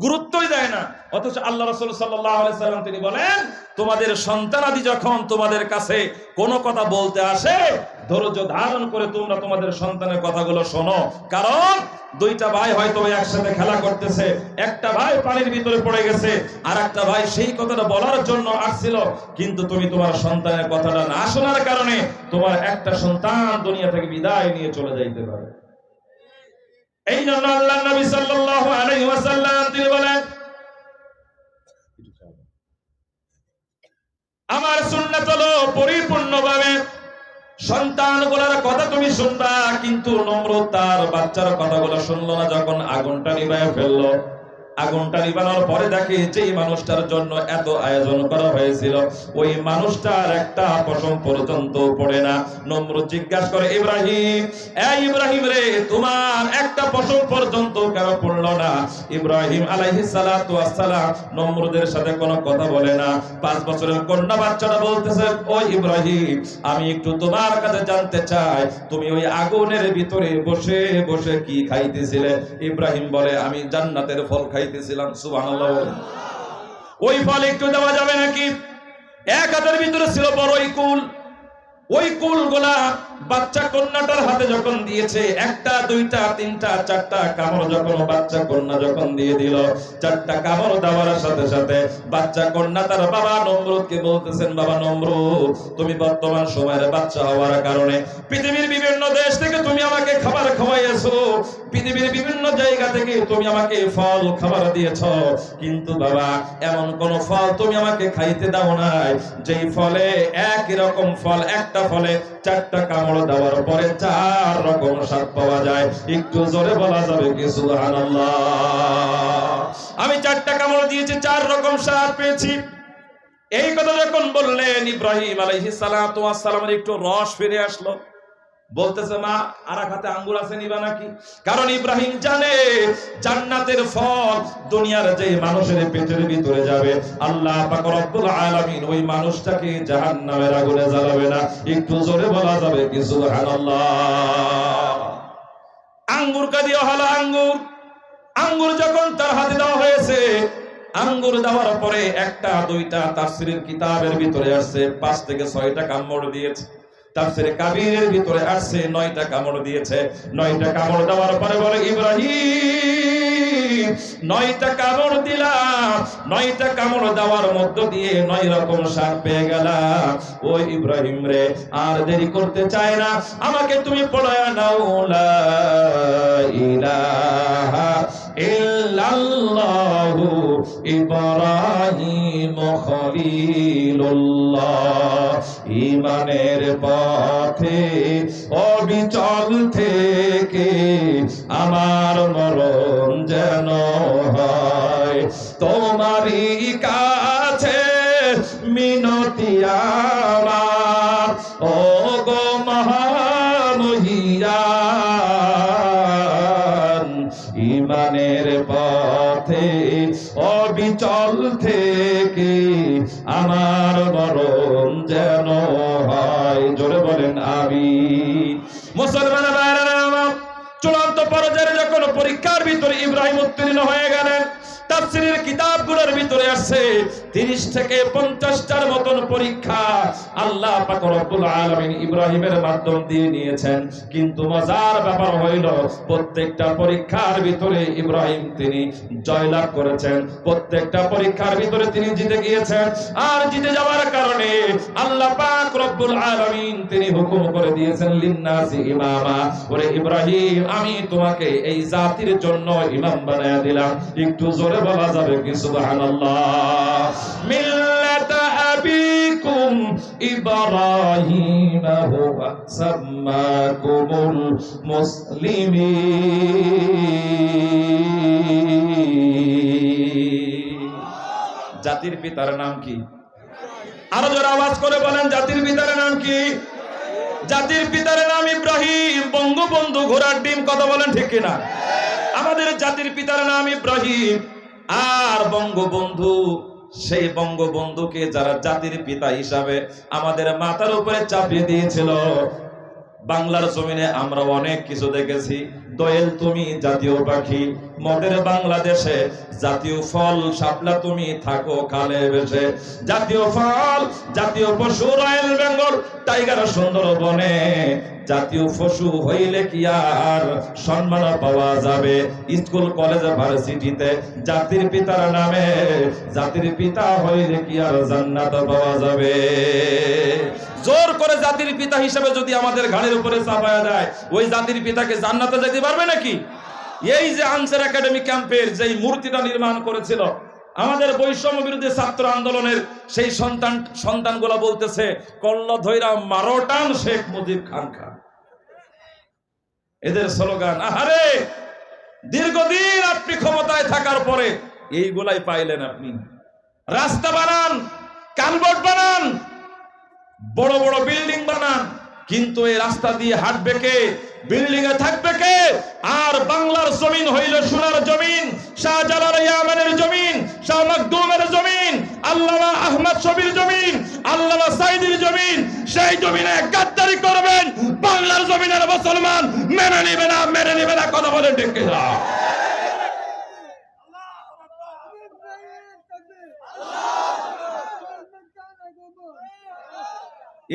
গুরুত্বই দেয় না। অথচ আল্লাহ রাসূল সাল্লাল্লাহু আলাইহি সাল্লাম তিনি বলেন, তোমাদের সন্তানাদি যখন তোমাদের কাছে কোনো কথা বলতে আসে, ধৈর্য ধারণ করে তোমরা তোমাদের সন্তানের কথাগুলো শোনো। কারণ দুইটা ভাই হয়তো একসাথে খেলা করতেছে, একটা ভাই পানির ভিতরে পড়ে গেছে, আর একটা ভাই সেই কথাটা বলার জন্য আসছিল, কিন্তু তুমি তোমার সন্তানের কথাটা না শোনার কারণে তোমার একটা সন্তান দুনিয়া থেকে বিদায় নিয়ে চলে যাইতে পারে। এই জন্য আল্লাহ নবী সাল্লাল্লাহু আলাইহি ওয়াসাল্লাম তিনি বলেন, আমার সুন্নাত হলো পরিপূর্ণভাবে সন্তানগুলোর কথা তুমি শুনবা, কিন্তু নমরুদ তার বাচ্চার কথাগুলো শুনলো না। যখন আগুনটা নিভায় ফেললো, আগুনটা নিভানোর পরে দেখে যেই মানুষটার জন্য এত আয়োজন করা হয়েছিল, ওই মানুষটার একটা পশম পর্যন্ত পড়ে না। নমরুদ জিজ্ঞাসা করে, ইব্রাহিম, এই ইব্রাহিম রে, তোমার একটা পশম পর্যন্ত কেন পড়লো না? ইব্রাহিম আলাইহিস সালাতু ওয়াস সালাম নমরুদের সাথে কোনো কথা বলে না। 5 বছরের কন্যা বাচ্চাটা বলতেছে, ও ইব্রাহিম, আমি একটু তোমার কাছে জানতে চাই, তুমি ওই আগুনের ভিতরে বসে বসে কি খাইতেছিলে? ইব্রাহিম বলে, আমি জান্নাতের ফল খাইতেছিলাম। সুবহানাল্লাহ। ওই ফল একটু দেওয়া যাবে নাকি? এক হাতের ভিতরে ছিল বড়ই কুল, ওই কুলগুলা বাচ্চা কন্যাটার হাতে যখন দিয়েছে, একটা দুইটা তিনটা চারটা কামড় যখন বাচ্চা কন্যা যখন দিয়ে দিল, চারটা কামড় দেওয়ার সাথে সাথে বাচ্চা কন্যা তার বাবা নমরুদকে বলতেছেন, বাবা নমরুদ, তুমি বর্তমান সময়ের বাচ্চা হওয়ার কারণে পৃথিবীর বিভিন্ন দেশ থেকে তুমি আমাকে খাবার খাওয়াইছো, পৃথিবীর বিভিন্ন জায়গা থেকে তুমি আমাকে ফল খাবার দিয়েছো, কিন্তু বাবা এমন কোন ফল তুমি আমাকে খাইতে দাও নাই যেই ফলে একই রকম ফল, একটা ফলে 4টা কামড় দেওয়ার পরে 4 রকম স্বাদ পাওয়া যায়। একটু জোরে বলা যাবে কি সুবহানাল্লাহ? আমি 4টা কামড় দিয়েছি, 4 রকম স্বাদ পেয়েছি। এই কথা যখন বললেন, ইব্রাহিম আলাইহিস সালাতু ওয়াস সালামের একটু রস ফিরে আসলো। বলতেছে, মা আর এক হাতে আঙ্গুর আছে, নিবা নাকি? কারণ ইব্রাহিম জানে জান্নাতের ফল দুনিয়ার যে মানুষের পেটের ভিতরে যাবে, আল্লাহ পাক রব্বুল আলামিন ওই মানুষটাকে জাহান্নামের আগুনে জ্বালাবে না। একটু জোরে বলা যাবে কি সুবহানাল্লাহ? আঙ্গুর কা দেওয়া হলো, আঙ্গুর যখন তার হাতে দেওয়া হয়েছে, আঙ্গুর দেওয়ার পরে একটা দুইটা তাফসীরের কিতাবের ভিতরে আসছে 5 থেকে 6টা কামড় দিয়েছে, তাফসীরে কাবীরের ভিতরে আসছে 9টা কামড় দিয়েছে। 9টা কামড় দেওয়ার পরে বলে ইব্রাহিম 9টা কামড় দিলাম, 9টা কামড় দেওয়ার মধ্য দিয়ে 9 রকম স্বাদ পেয়ে গেলাম। ওই ইব্রাহিম রে আর দেরি করতে চায় না, আমাকে তুমি পড়ায়া নাও লা ইলাহা ইল্লাল্লাহু ইব্রাহিম খলিলুল্লাহ। ঈমানের পথে অবিচল থেকে আমার মরণ যেন হয় তোমারই কাছে মিনতি আমার, ও গো মহামহিয়ান। ঈমানের পথে অবিচল থেকে আমার মরণ যেন হয়। জোরে বলেন আমিন। মুসলমান ভাইরা আমার, চূড়ান্ত পর্যায়ে যখন পরীক্ষার ভিতরে ইব্রাহিম উত্তীর্ণ হয়ে গেলেন, তাফসীরের কিতাবগুলোর ভিতরে আসছে 30 থেকে 50টার মতন পরীক্ষা আল্লাহ পাক রব্বুল আলামিন ইব্রাহিমের মাধ্যম দিয়ে নিয়েছেন। কিন্তু মজার ব্যাপার হইল প্রত্যেকটা পরীক্ষার ভিতরে ইব্রাহিম তিনি জয়লাভ করেছেন, প্রত্যেকটা পরীক্ষার ভিতরে তিনি জিতে গিয়েছেন। আর জিতে যাওয়ার কারণে আল্লাহ পাক রব্বুল আলামিন তিনি হুকুম করে দিয়েছেন লিন্নাসি ইমামা, ওরে ইব্রাহিম আমি তোমাকে এই জাতির জন্য ইমাম বানায়া দিলাম। একটু জোরে বলা যাবে কি সুবহানাল্লাহ। মিল্লাতা আবিকুম ইব্রাহিম হুয়া সাম্মাকুমুল মুসলিমিন। জাতির পিতার নাম কি? আরো জোরে আওয়াজ করে বলেন জাতির পিতার নাম কি? জাতির পিতার নাম ইব্রাহিম। বঙ্গবন্ধু ঘোড়ার ডিম, কথা বলেন ঠিক কিনা? আমাদের জাতির পিতার নাম ইব্রাহিম। আর বঙ্গবন্ধু, সেই বঙ্গবন্ধুকে যারা জাতির পিতা হিসাবে আমাদের মাথার উপরে চাপিয়ে দিয়েছিল, বাংলার জমিনে আমরা অনেক কিছু দেখেছি। দোয়েল তুমি জাতীয় পাখি, মদের বাংলাদেশে জাতীয় ফল শাপলা তুমি থাকো খালে ভেসে। জাতীয় ফল জাতীয় পশু রয়্যাল বেঙ্গল টাইগার সুন্দরবনে। জাতীয় পশু হইলে কি আর সম্মান পাওয়া যাবে স্কুল কলেজ ভার্সিটিতে? জাতির পিতার নামে জাতির পিতা হইলে কি আর জান্নাত পাওয়া যাবে? জোর করে জাতির পিতা হিসেবে যদি আমাদের ঘাড়ের উপরে চাপায়া দেয়, ওই জাতির পিতাকে জান্নাতে যেতে পারবে নাকি? এই যে আনসার একাডেমি ক্যাম্পের যেই মূর্তিটা নির্মাণ করেছিল আমাদের বৈষম্য বিরোধী ছাত্র আন্দোলনের সেই সন্তানগুলো বলতেছে কল্ল ধৈরা মারোটান শেখ মুজিব খান খান। এদের স্লোগান, আহারে দীর্ঘদিন আপনি ক্ষমতায় থাকার পরে এইগুলাই পাইলেন। আপনি রাস্তা বানান, কালভার্ট বানান, বড় বড় বিল্ডিং বানান, কিন্তু এই রাস্তা দিয়ে হাঁটবে কে? বিল্ডিং এ থাকবে কে? আর বাংলার জমিন হইল সোনার জমিন, শাহজালাল ইয়ামানের জমিন, শাহ মাকদুমের জমিন, আল্লামা আহমদ শফির জমিন, আল্লামা সাইদির জমিন। সেই জমিনে গাদ্দারি করবেন, বাংলার জমিনের মুসলমান মেনে নিবে না, মেনে নিবে না। কথা বলেন ঠিক কিনা?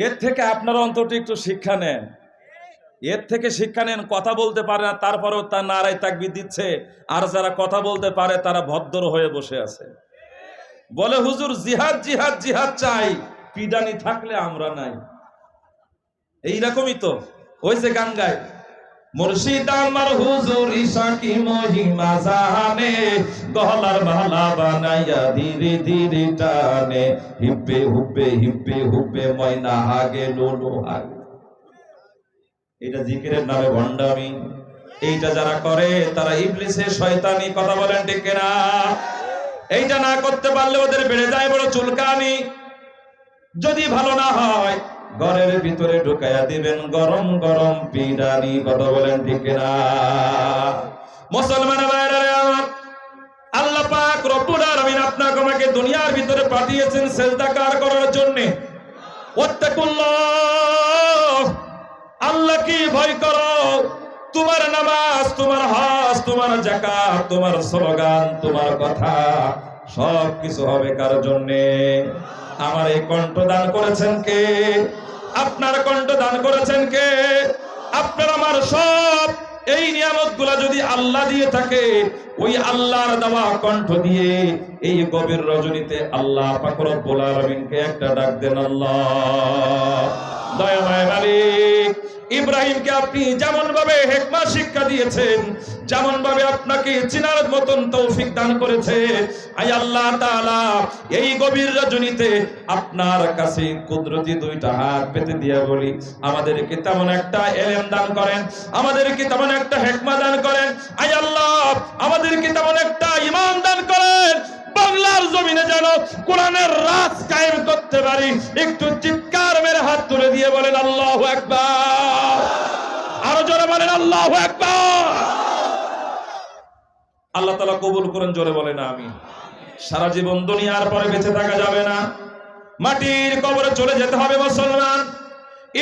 এর থেকে আপনারা অন্তত একটু শিক্ষা নেন, এর থেকে শিক্ষা নেন। কথা বলতে পারে না, তারপরেও তার নারায় তাকবীর দিচ্ছে। আর যারা কথা বলতে পারে তারা ভদ্র হয়ে বসে আছে, বলে হুজুর জিহাদ জিহাদ জিহাদ চাই, পিডানি থাকলে আমরা নাই। এইরকমই তো ওই যে গান গায়, মুর্শিদ আমার হুজুর ঈশা কি মহিমা জানে, গলার মালা বানাইয়া ধীরে ধীরে টানে, হিব্বে হুব্বে হিব্বে হুব্বে ময়না হাগে লোলো হাগে। এটা জিকিরের নামে ভণ্ডামি। এইটা যারা করে তারা ইবলিসের শয়তানি। কথা বলেন ঠিক কিনা? এইটা না করতে পারলে ওদের বেড়ে যায় বড় চুলকানি। যদি ভালো না হয় ঘরের ভিতরে ঢুকাইয়া দিবেন গরম গরম পিডানি। কথা বলেন ঠিক কিনা? মুসলমান ভাইরা আমার, আল্লাহ পাক রব্বুল আলামিন আপনাকে আমাকে দুনিয়ার ভিতরে পাঠিয়েছেন সিজদা করার জন্য। ওয়াত্তাকুল্লাহ, আল্লাহ কি ভয় করো। তোমার নামাজ, তোমার হজ, তোমার যাকাত, তোমার স্লোগান, তোমার কথা সবকিছু হবে কার জন্যে? আমার এই কণ্ঠ দান করেছেন কে? আপনার কণ্ঠ দান করেছেন কে? আপনার আমার সব এই নিয়ামতগুলা যদি আল্লাহ দিয়ে থাকে, ওই আল্লাহর দেওয়া কণ্ঠ দিয়ে এই গভীর রজনীতে আল্লাহ পাক রব্বুল আলামিনকে একটা ডাক দেন, আল্লাহ। দয়াময় মালিক, ইব্রাহিমকে আপনি যেমন ভাবে হিকমত শিক্ষা দিয়েছেন, যেমন ভাবে আপনাকে চিনার মতন তৌফিক দান করেছে, আয় আল্লাহ তাআলা এই গভীর রজনীতে আপনার কাছে কুদরতি দুইটা হাত পেতে দিয়া বলি, আমাদেরকে তেমন একটা ইলম দান করেন, আমাদেরকে তেমন একটা হিকমত দান করেন, আয় আল্লাহ আমাদেরকে তেমন একটা ঈমান দান করেন, বাংলার জমিনে যেন কোরআনের রাজ কায়েম করতে পারি। একটু চিৎকার মেরে হাত তুলে দিয়ে বলেন আল্লাহু আকবার। আরো জোরে বলেন আল্লাহু আকবার। আল্লাহ তাআলা কবুল করেন, জোরে বলেন আমিন। সারা জীবন দুনিয়ার পরে বেঁচে থাকা যাবে না, মাটির কবরে চলে যেতে হবে মুসলমান।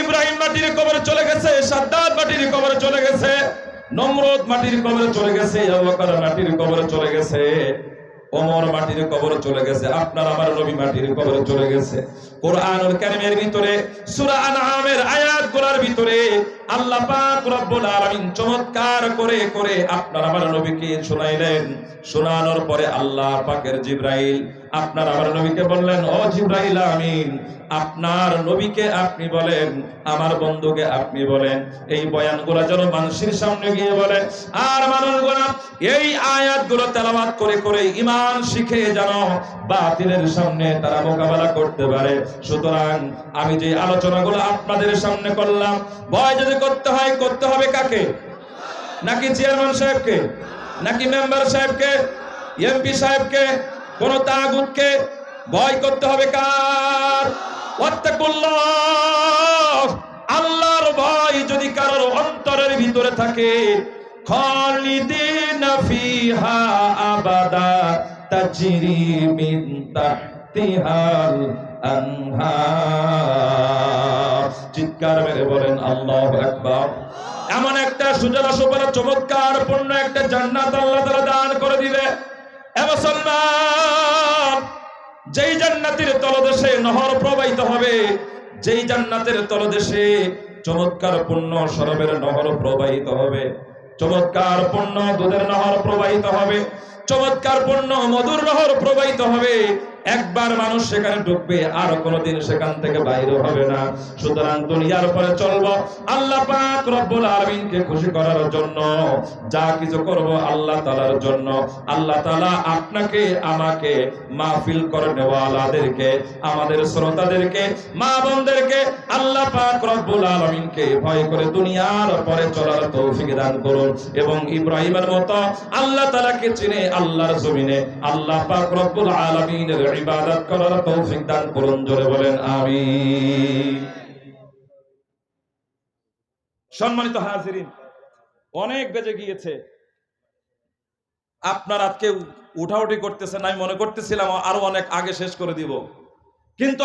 ইব্রাহিম মাটির কবরে চলে গেছে, সাদ্দাত মাটির কবরে চলে গেছে, নমরুদ মাটির কবরে চলে গেছে, আবু বকর মাটির কবরে চলে গেছে, ওমর মাটির কবরে চলে গেছে, আপনার আমার নবী মাটির কবরে চলে গেছে। কোরআনুল কারীমের ভিতরে সূরা আনআমের আয়াতগুলোর ভিতরে আল্লাহ পাক রব্বুল আলামিন চমৎকার করে করে আপনার আমার নবীকে শোনাইলেন। শোনানোর পরে আল্লাহ পাকের জিবরাইল আপনার আমার নবীকে বললেন, ও জিবরাইল আমিন, আপনার নবীকে আপনি বলেন, আমার বন্ধুকে আপনি বলেন, এই বয়ানগুলো যেন মানুষের সামনে গিয়ে বলেন, আর মানুষগুলো এই আয়াতগুলো তেলাওয়াত করে করে ঈমান শিখে যেন বাতিলের সামনে তারা মোকাবেলা করতে পারে। সুতরাং আমি যে আলোচনাগুলো আপনাদের সামনে করলাম, ভয় যদি করতে হয়, করতে হবে কাকে? নাকি চেয়ারম্যান সাহেবকে? নাকি মেম্বার সাহেবকে? এমপি সাহেবকে? কোন তাগুতকে? ভয় করতে হবে কার? ওয়াত্তাকুল্লাহ, আল্লাহর ভয় যদি কারোর অন্তরের ভিতরে থাকে, খালিদিনা ফিহা আবাদা তাজরি মিন তাহতিহাল আনহার। চিৎকার মেরে বলেন আল্লাহু আকবার। এমন একটা সুজলা সুফলা চমৎকার পূর্ণ একটা জান্নাত আল্লাহ তাআলা দান করে দিবে। এ মুসলমান, যেই জান্নাতের তলদেশে নহর প্রবাহিত হবে, যেই জান্নাতের তলদেশে চমৎকার পূর্ণ শরাবের নহর প্রবাহিত হবে, চমৎকার পূর্ণ দুধের নহর প্রবাহিত হবে, চমৎকার পূর্ণ মধুর নহর প্রবাহিত হবে, একবার মানুষ সেখানে ঢুকবে, আর কোনোদিন সেখান থেকে বাইরে হবে না। সুতরাং দুনিয়ার পরে চলবো আল্লাহ পাক রব্বুল আলামিনকে খুশি করার জন্য, যা কিছু করব আল্লাহ তাআলার জন্য। আল্লাহ তাআলা আপনাকে আমাকে মাহফিল করে নেওয়ালাদেরকে, আমাদের শ্রোতাদেরকে, মা বোনদেরকে আল্লাহ পাক রব্বুল আলামিনকে ভয় করে দুনিয়ার পরে চলার তৌফিক দান করুন, এবং ইব্রাহিমের মতো আল্লাহ তাআলাকে চিনে আল্লাহর জমিনে আল্লাহ পাক রব্বুল আলামিনের ইবাদত করার তৌফিক দান করুন, জোরে বলেন আমিন। সম্মানিত হাজিরিন, অনেক বেজে গিয়েছে, আপনার আজকে উঠাউঠি করতেছেন, আমি মনে করতেছিলাম আরো অনেক আগে শেষ করে দিব, কিন্তু